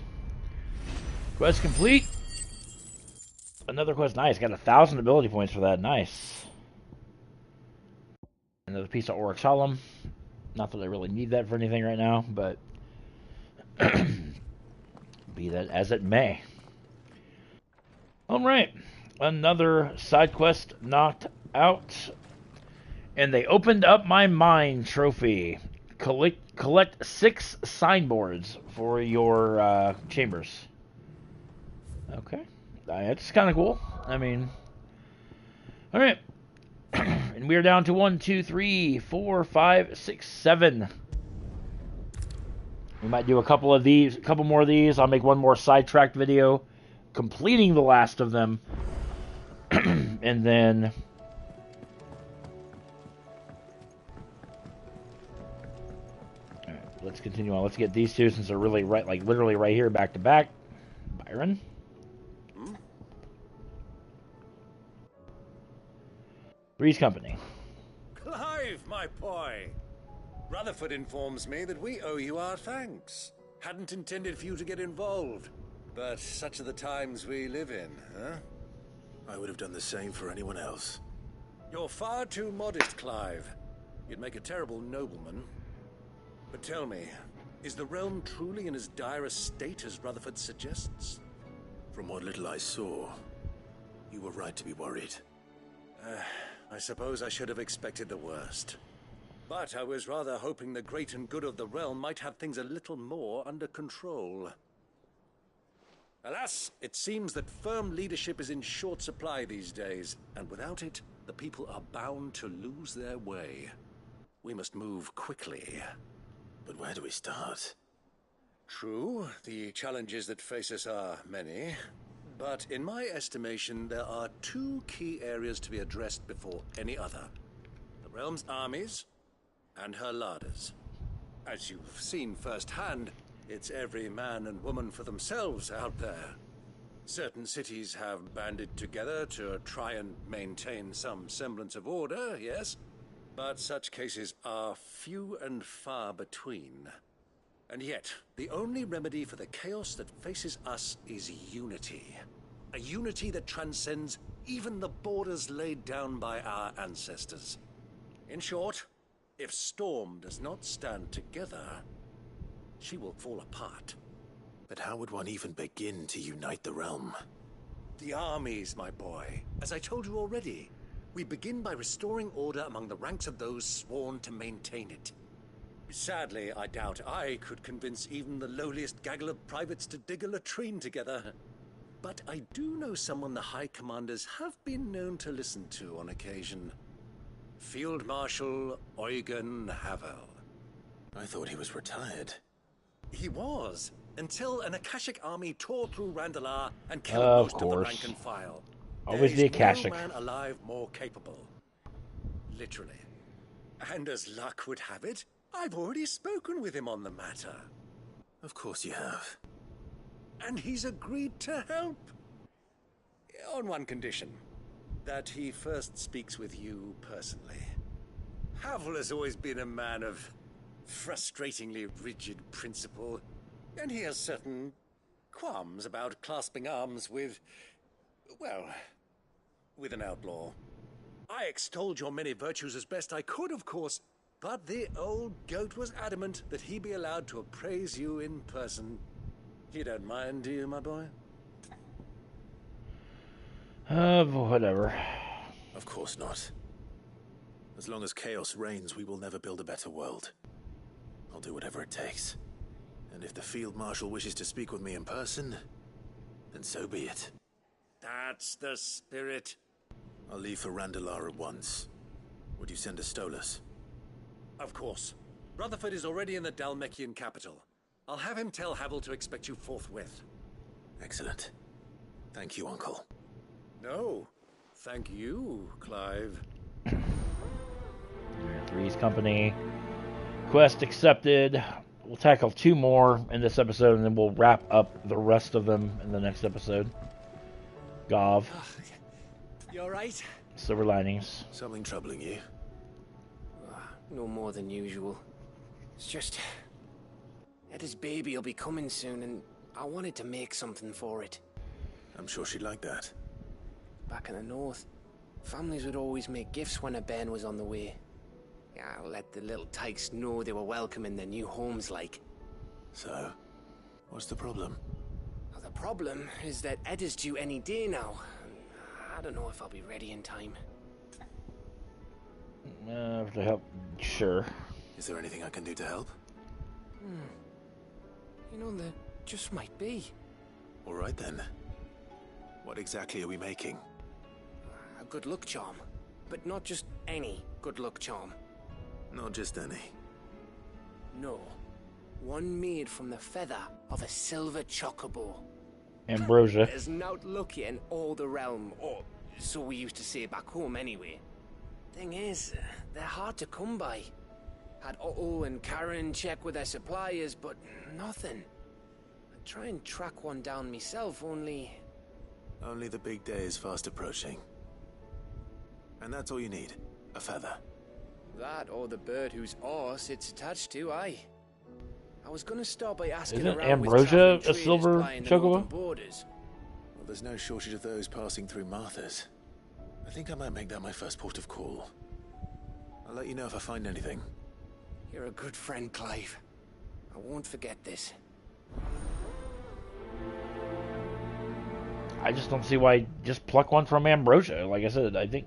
Quest complete. Another quest. Nice. Got 1,000 ability points for that. Nice. Another piece of Oryx Solemn. Not that I really need that for anything right now, but be that as it may. Alright. Another side quest knocked out. And they opened up my mind trophy. Collect 6 signboards for your chambers. Okay. That's kind of cool. I mean, alright. And we're down to 1, 2, 3, 4, 5, 6, 7. We might do a couple more of these. I'll make one more sidetracked video completing the last of them. And then let's continue on. Let's get these two since they're really right, like literally right here, back to back. Byron. Three's Company. Clive, my boy. Rutherford informs me that we owe you our thanks. Hadn't intended for you to get involved, but such are the times we live in, huh? I would have done the same for anyone else. You're far too modest, Clive. You'd make a terrible nobleman. But tell me, is the realm truly in as dire a state as Rutherford suggests? From what little I saw, you were right to be worried. I suppose I should have expected the worst. But I was rather hoping the great and good of the realm might have things a little more under control. Alas, it seems that firm leadership is in short supply these days, and without it, the people are bound to lose their way. We must move quickly. But where do we start? True, the challenges that face us are many. But in my estimation, there are 2 key areas to be addressed before any other. The realm's armies and her larders. As you've seen firsthand, it's every man and woman for themselves out there. Certain cities have banded together to try and maintain some semblance of order, yes? But such cases are few and far between. And yet, the only remedy for the chaos that faces us is unity. A unity that transcends even the borders laid down by our ancestors. In short, if Storm does not stand together, she will fall apart. But how would one even begin to unite the realm? The armies, my boy. As I told you already, we begin by restoring order among the ranks of those sworn to maintain it. Sadly, I doubt I could convince even the lowliest gaggle of privates to dig a latrine together. But I do know someone the High Commanders have been known to listen to on occasion. Field Marshal Eugen Havel. I thought he was retired. He was, until an Akashic army tore through Randalar and killed most of the rank and file. Always the Akashic. No man alive more capable. Literally. And as luck would have it, I've already spoken with him on the matter. Of course you have. And he's agreed to help. On one condition. That he first speaks with you personally. Havel has always been a man of frustratingly rigid principle, and he has certain qualms about clasping arms with, well, with an outlaw. I extolled your many virtues as best I could, of course, but the old goat was adamant that he be allowed to appraise you in person. You don't mind, do you, my boy? Whatever. Of course not. As long as chaos reigns, we will never build a better world. I'll do whatever it takes. And if the Field Marshal wishes to speak with me in person, then so be it. That's the spirit. I'll leave for Randalar at once. Would you send a Stolas? Of course. Rutherford is already in the Dhalmekian capital. I'll have him tell Havel to expect you forthwith. Excellent. Thank you, Uncle. No, thank you, Clive. Three's Company. Quest accepted. We'll tackle 2 more in this episode, and then we'll wrap up the rest of them in the next episode. Gov. You alright? Silver Linings. Something troubling you? No more than usual. It's just... Eda's baby will be coming soon, and I wanted to make something for it. I'm sure she'd like that. Back in the north, families would always make gifts when a bairn was on the way. Yeah, let the little tykes know they were welcome in their new homes, like. So, what's the problem? Well, the problem is that Eda's due any day now. I don't know if I'll be ready in time. To help, sure. Is there anything I can do to help? You know, there just might be. All right then. What exactly are we making? A good luck charm. But not just any good luck charm. Not just any. No. One made from the feather of a silver chocobo. Ambrosia. There's not lucky in all the realm, or so we used to say back home anyway. Thing is, they're hard to come by. Had Otto and Karen check with their suppliers, but nothing. I'd try and track one down myself, only... Only the big day is fast approaching. And that's all you need, a feather. That or the bird whose arse it's attached to, aye. I was gonna start by asking Isn't around Ambrosia with a silver chocobo? Borders. Well, there's no shortage of those passing through Martha's. I think I might make that my first port of call. I'll let you know if I find anything. You're a good friend, Clive. I won't forget this. I just don't see why just pluck one from Ambrosia. Like I said, I think...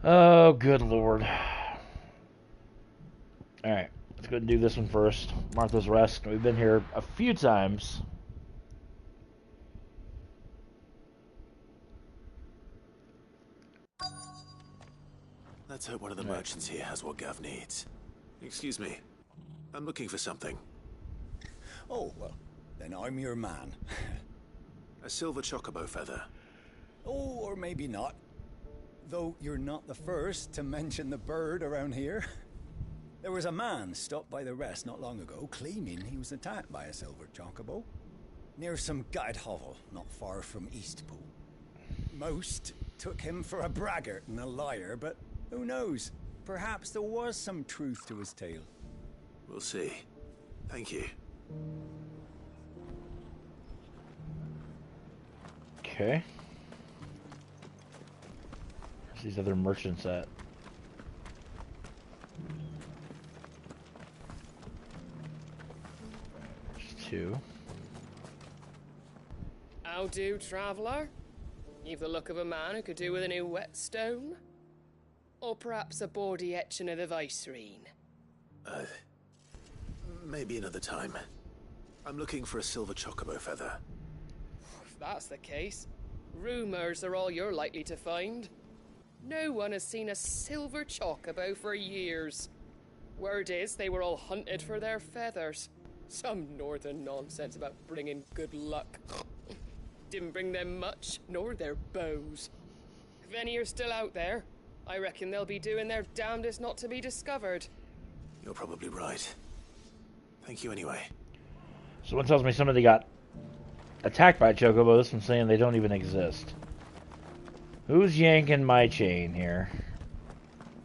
Oh, good lord. Alright, let's go and do this one first. Martha's Rest. We've been here a few times. Let's hope one of the merchants here has what Gav needs. Excuse me. I'm looking for something. Oh, well, then I'm your man. A silver chocobo feather. Oh, or maybe not. Though you're not the first to mention the bird around here. There was a man stopped by the rest not long ago claiming he was attacked by a silver chocobo near some gutted hovel not far from Eastpool. Most took him for a braggart and a liar, but who knows? Perhaps there was some truth to his tale. We'll see. Thank you. Okay. Where's these other merchants at? There's 2. How do, traveller? You've the look of a man who could do with a new whetstone. Or perhaps a bawdy etching of the Vicerine. Maybe another time. I'm looking for a silver chocobo feather. If that's the case, rumours are all you're likely to find. No one has seen a silver chocobo for years. Word is they were all hunted for their feathers. Some northern nonsense about bringing good luck. Didn't bring them much, nor their bows. If any are still out there, I reckon they'll be doing their damnedest not to be discovered. You're probably right. Thank you anyway. Someone tells me somebody got attacked by chocobos from saying they don't even exist. Who's yanking my chain here?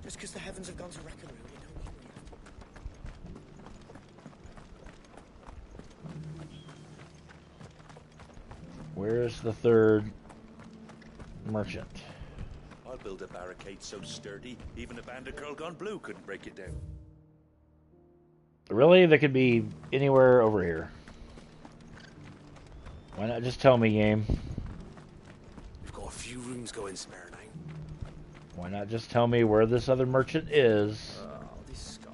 Just because the heavens have gone to Rackaroo, Where's the third merchant? I'll build a barricade so sturdy, even a band of Curl Gone Blue couldn't break it down. Really? They could be anywhere over here. Why not just tell me, game? We've got a few rooms going spare now. Why not just tell me where this other merchant is? Oh, this guy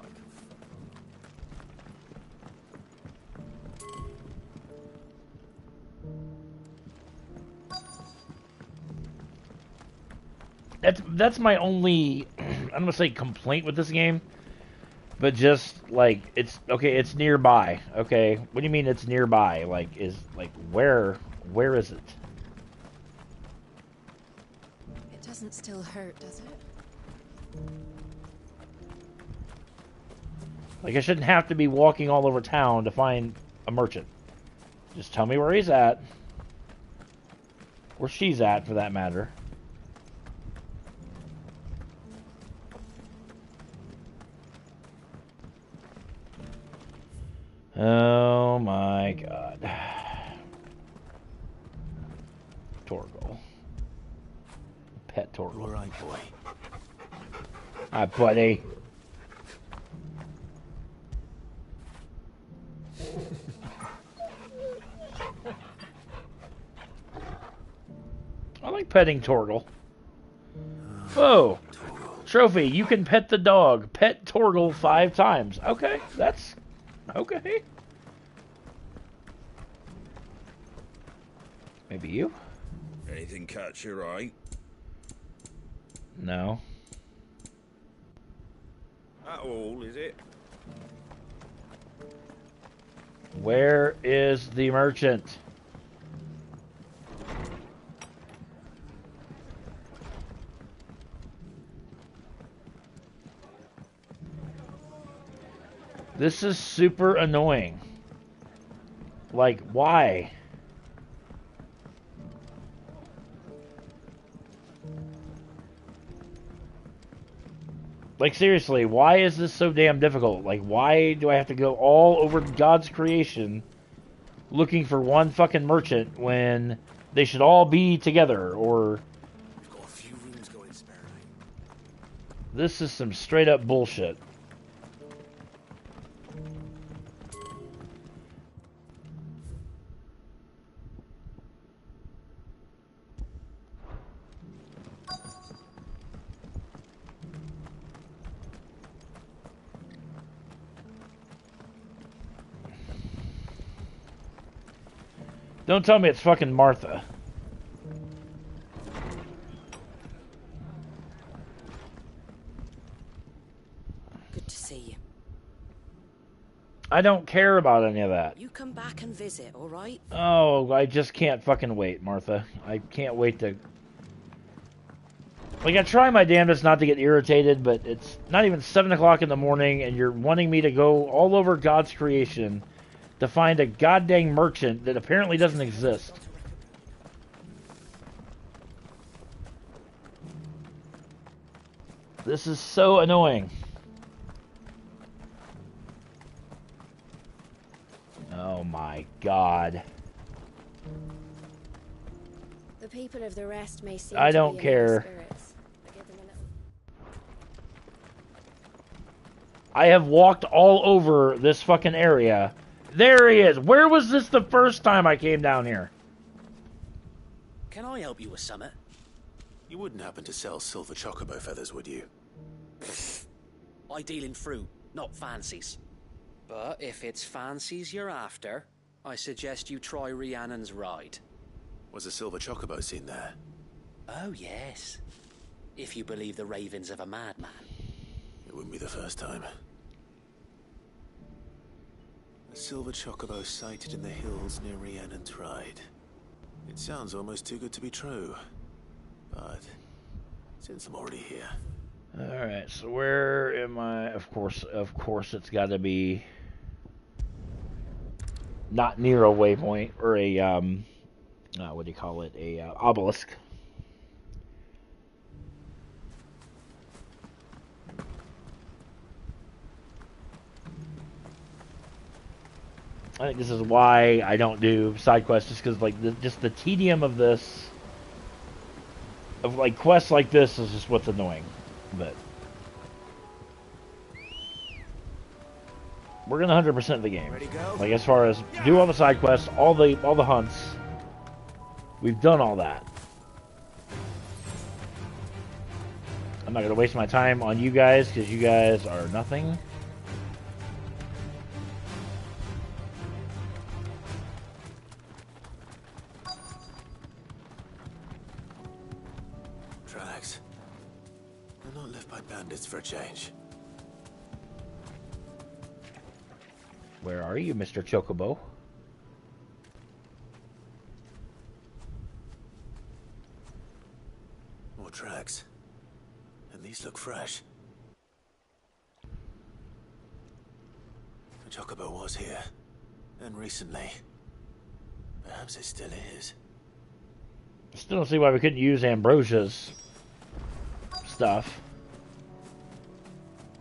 That's my only, I'm gonna say, complaint with this game. But just like it's okay, it's nearby. Okay, what do you mean it's nearby? Like where is it? It doesn't still hurt, does it? Like I shouldn't have to be walking all over town to find a merchant. Just tell me where he's at. Where she's at, for that matter. Oh my god. Torgal. Pet Torgal. All right, boy. Hi, buddy. I like petting Torgal. Whoa. Trophy, you can pet the dog. Pet Torgal 5 times. Okay, that's... okay. Maybe you? Anything catch your eye? No. At all, is it? Where is the merchant? This is super annoying. Like, why? Like, seriously, why is this so damn difficult? Like, why do I have to go all over God's creation looking for one fucking merchant when they should all be together? Or... We've got a few rooms going spare. This is some straight up bullshit. Don't tell me it's fucking Martha. Good to see you. I don't care about any of that. You come back and visit, all right? Oh, I just can't fucking wait, Martha. I can't wait to... Like, I try my damnedest not to get irritated, but it's not even 7 o'clock in the morning, and you're wanting me to go all over God's creation to find a goddamn merchant that apparently doesn't exist. This is so annoying. Oh my god. The people of the rest may seem I to don't be in care. low spirits, but give them a little... I have walked all over this fucking area. There he is. Where was this the first time I came down here? Can I help you with something? You wouldn't happen to sell silver chocobo feathers, would you? I deal in fruit, not fancies. But if it's fancies you're after, I suggest you try Rhiannon's ride. Was a silver chocobo seen there? Oh, yes. If you believe the ravings of a madman. It wouldn't be the first time. A silver chocobo sighted in the hills near Rhiannon's ride. It sounds almost too good to be true. But since I'm already here... Alright, so where am I? Of course it's got to be not near a waypoint or a what do you call it? A obelisk. I think this is why I don't do side quests, just because like just the tedium of this, of like quests like this, is just what's annoying. But we're gonna 100% the game. Like as far as do all the side quests, all the hunts, we've done all that. I'm not gonna waste my time on you guys because you guys are nothing. Tracks. They're not left by bandits for a change. Where are you, Mr. Chocobo? More tracks. And these look fresh. The Chocobo was here. And recently. Perhaps it still is. Still don't see why we couldn't use Ambrosia's stuff.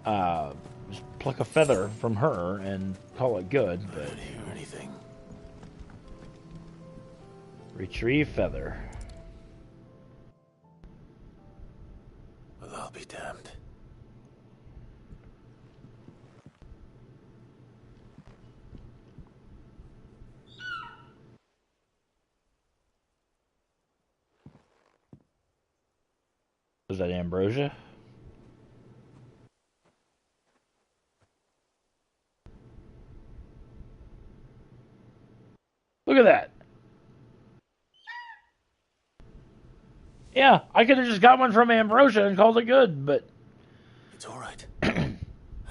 Just pluck a feather from her and call it good, but... I don't hear anything. Retrieve feather. Well, I'll be damned. Was that Ambrosia? Look at that. Yeah, I could have just got one from Ambrosia and called it good, but... It's alright. I'm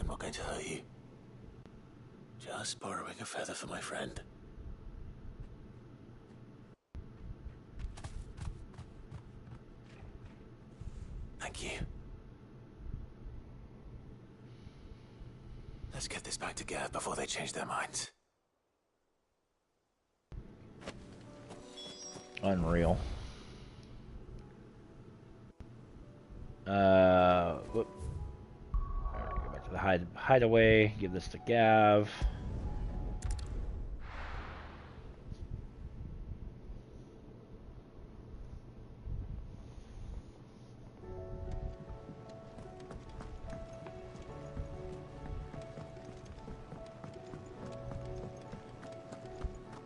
not going to hurt you. Just borrowing a feather for my friend. Thank you. Let's get this back to Gav before they change their minds. Unreal. Whoop. Alright, go back to the hideaway. Give this to Gav.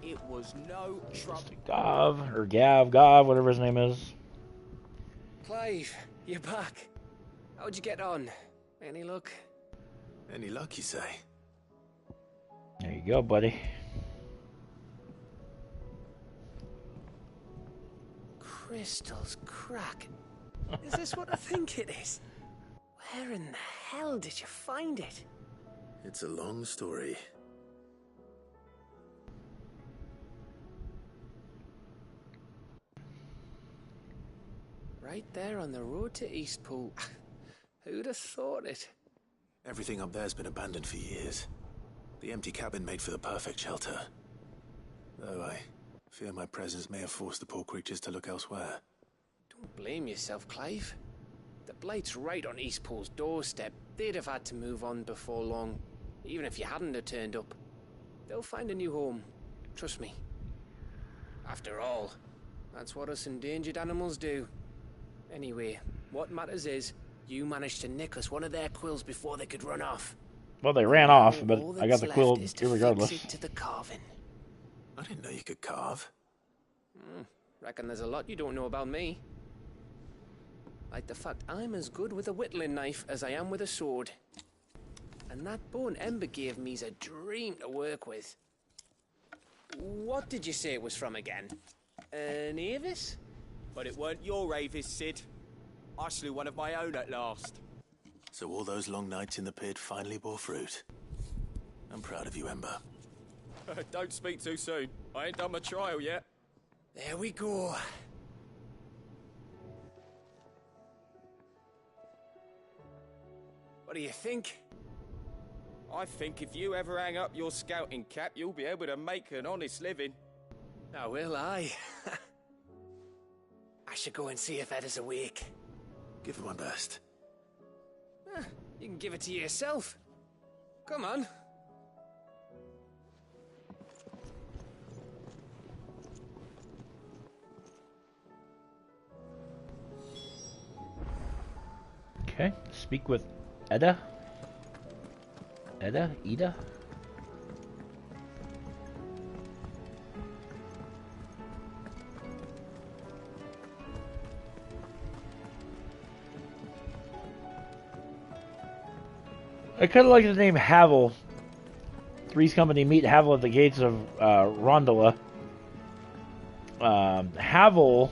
It was no trouble. Gav, whatever his name is. Clive, you're back. How'd you get on? Any luck? Any luck, you say? There you go, buddy. Crystal's cracking. Is this what I think it is? Where in the hell did you find it? It's a long story. Right there on the road to Eastpool. Who'd have thought it? Everything up there's been abandoned for years. The empty cabin made for the perfect shelter. Though I fear my presence may have forced the poor creatures to look elsewhere. Don't blame yourself, Clive. The Blight's right on Eastpool's doorstep. They'd have had to move on before long, even if you hadn't have turned up. They'll find a new home. Trust me. After all, that's what us endangered animals do. Anyway, what matters is, you managed to nick us one of their quills before they could run off. Well, they ran off, but I got the quill irregardless. Fix it to the carving. I didn't know you could carve. Reckon there's a lot you don't know about me. Like the fact I'm as good with a whittling knife as I am with a sword. And that bone Ember gave me's a dream to work with. What did you say it was from again? An Avis? But it weren't your Avis, Sid. I slew one of my own at last. So all those long nights in the pit finally bore fruit. I'm proud of you, Ember. Don't speak too soon. I ain't done my trial yet. There we go. What do you think? I think if you ever hang up your scouting cap, you'll be able to make an honest living. Now will I? I should go and see if Ed is awake. Give it my best. You can give it to yourself. Come on. Okay, speak with Eda. Eda? I kind of like the name Havel. Three's Company meet Havel at the gates of Rondola. Havel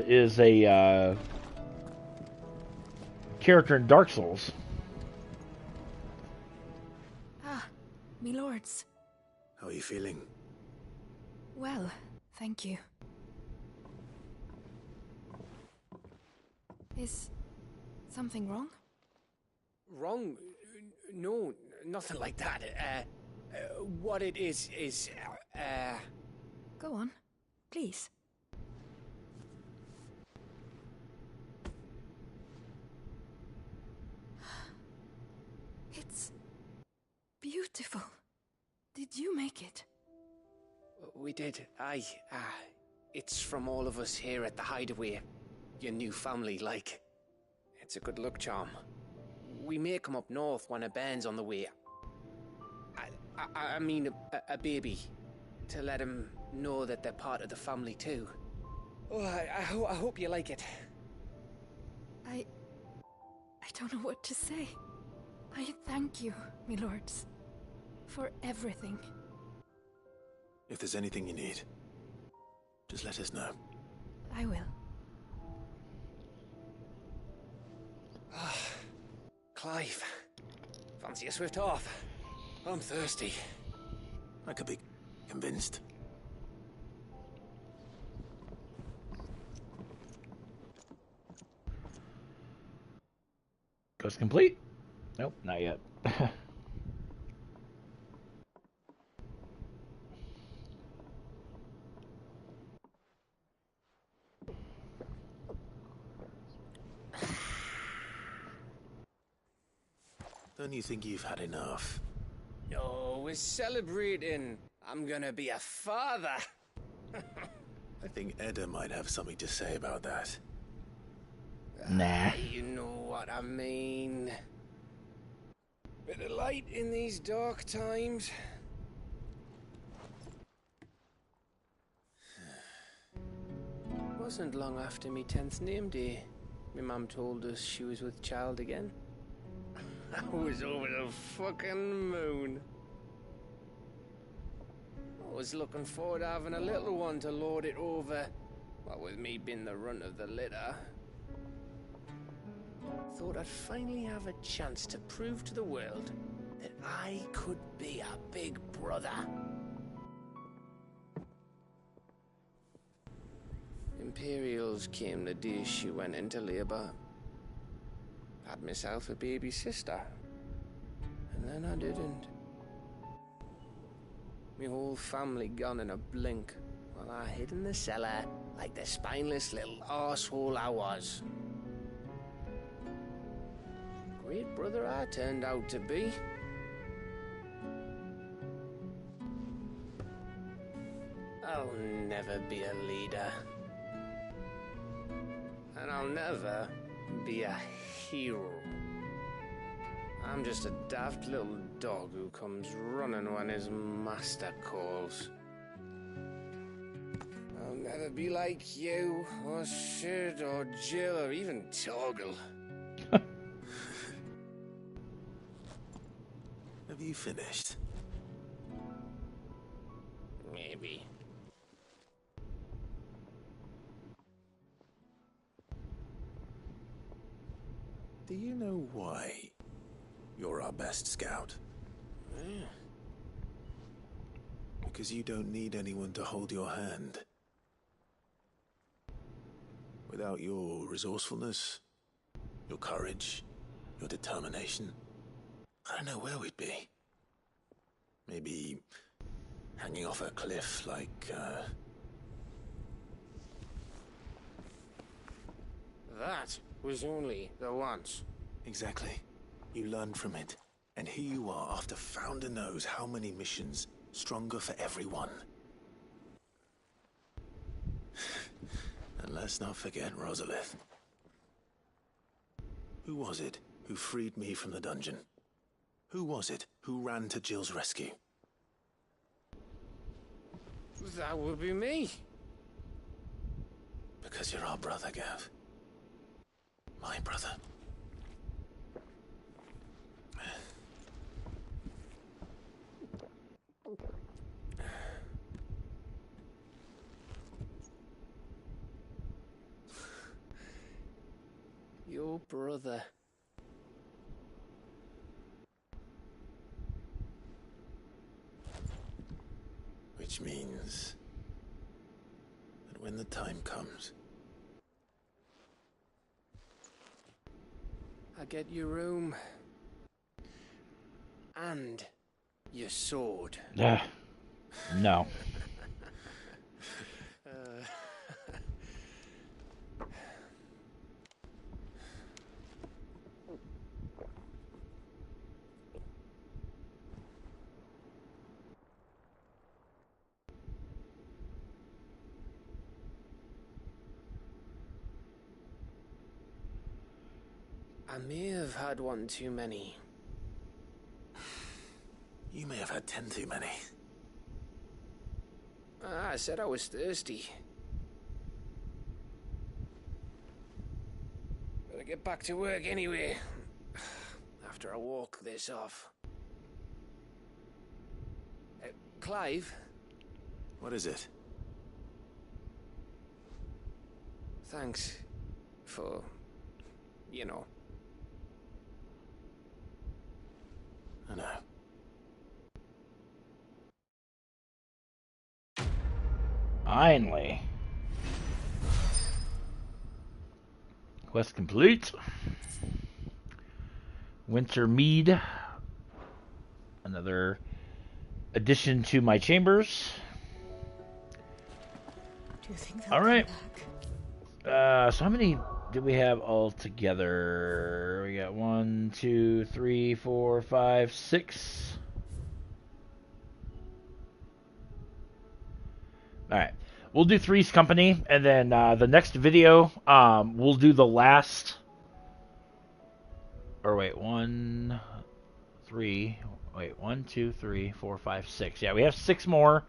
is a character in Dark Souls. me lords. How are you feeling? Well, thank you. Is something wrong? Wrong? No, nothing like that. What it is... Go on, please. It's beautiful. Did you make it? We did, aye. It's from all of us here at the Hideaway. Your new family, like. It's a good luck charm. We may come up north when a band's on the way. I mean a baby. To let him know that they're part of the family too. Oh, I hope you like it. I don't know what to say. I thank you, me lords, for everything. If there's anything you need, just let us know. I will. Clive, fancy a swift off? I'm thirsty. I could be convinced. Quest complete? Nope, not yet. Don't you think you've had enough? No, we're celebrating. I'm gonna be a father. I think Edda might have something to say about that. Nah. You know what I mean. Bit of light in these dark times. Wasn't long after me 10th name day. My mum told us she was with child again. I was over the fucking moon. I was looking forward to having a little one to lord it over. What with me being the runt of the litter. Thought I'd finally have a chance to prove to the world that I could be a big brother. Imperials came the day she went into labour. Had myself a baby sister. And then I didn't. My whole family gone in a blink, while I hid in the cellar like the spineless little arsehole I was. Great brother I turned out to be. I'll never be a leader. And I'll never be a hero. I'm just a daft little dog who comes running when his master calls. I'll never be like you, or Sid, or Jill, or even Torgal. Have you finished? Maybe. Do you know why you're our best scout? Yeah. Because you don't need anyone to hold your hand. Without your resourcefulness, your courage, your determination, I don't know where we'd be. Maybe hanging off a cliff like, That was only the once. Exactly. You learned from it. And here you are after Founder knows how many missions, stronger for everyone. And let's not forget Rosalith. Who was it who freed me from the dungeon? Who was it who ran to Jill's rescue? That would be me. Because you're our brother, Gav. My brother. Your brother. Which means that when the time comes, I get your room and your sword. No. I may have had one too many. you may have had 10 too many. I said I was thirsty. Better get back to work anyway. After I walk this off. Clive? What is it? Thanks for, you know. I know. Finally. Quest complete. Winter Mead. Another addition to my chambers. Do you think all right. So how many do we have all together? We got 1, 2, 3, 4, 5, 6. All right. We'll do Three's Company, and then the next video, we'll do the last. Or wait, 1, 3. Wait, 1, 2, 3, 4, 5, 6. Yeah, we have 6 more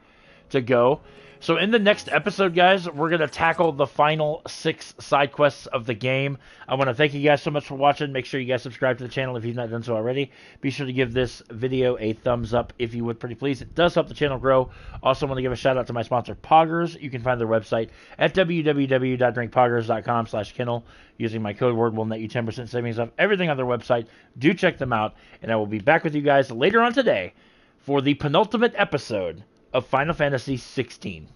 to go. So in the next episode, guys, we're going to tackle the final 6 side quests of the game. I want to thank you guys so much for watching. Make sure you guys subscribe to the channel if you've not done so already. Be sure to give this video a thumbs up if you would, pretty please. It does help the channel grow. Also want to give a shout out to my sponsor, Poggers. You can find their website at www.drinkpoggers.com/Kindle. Using my code word will net you 10% savings off everything on their website. Do check them out. And I will be back with you guys later on today for the penultimate episode of Final Fantasy XVI.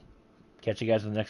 Catch you guys in the next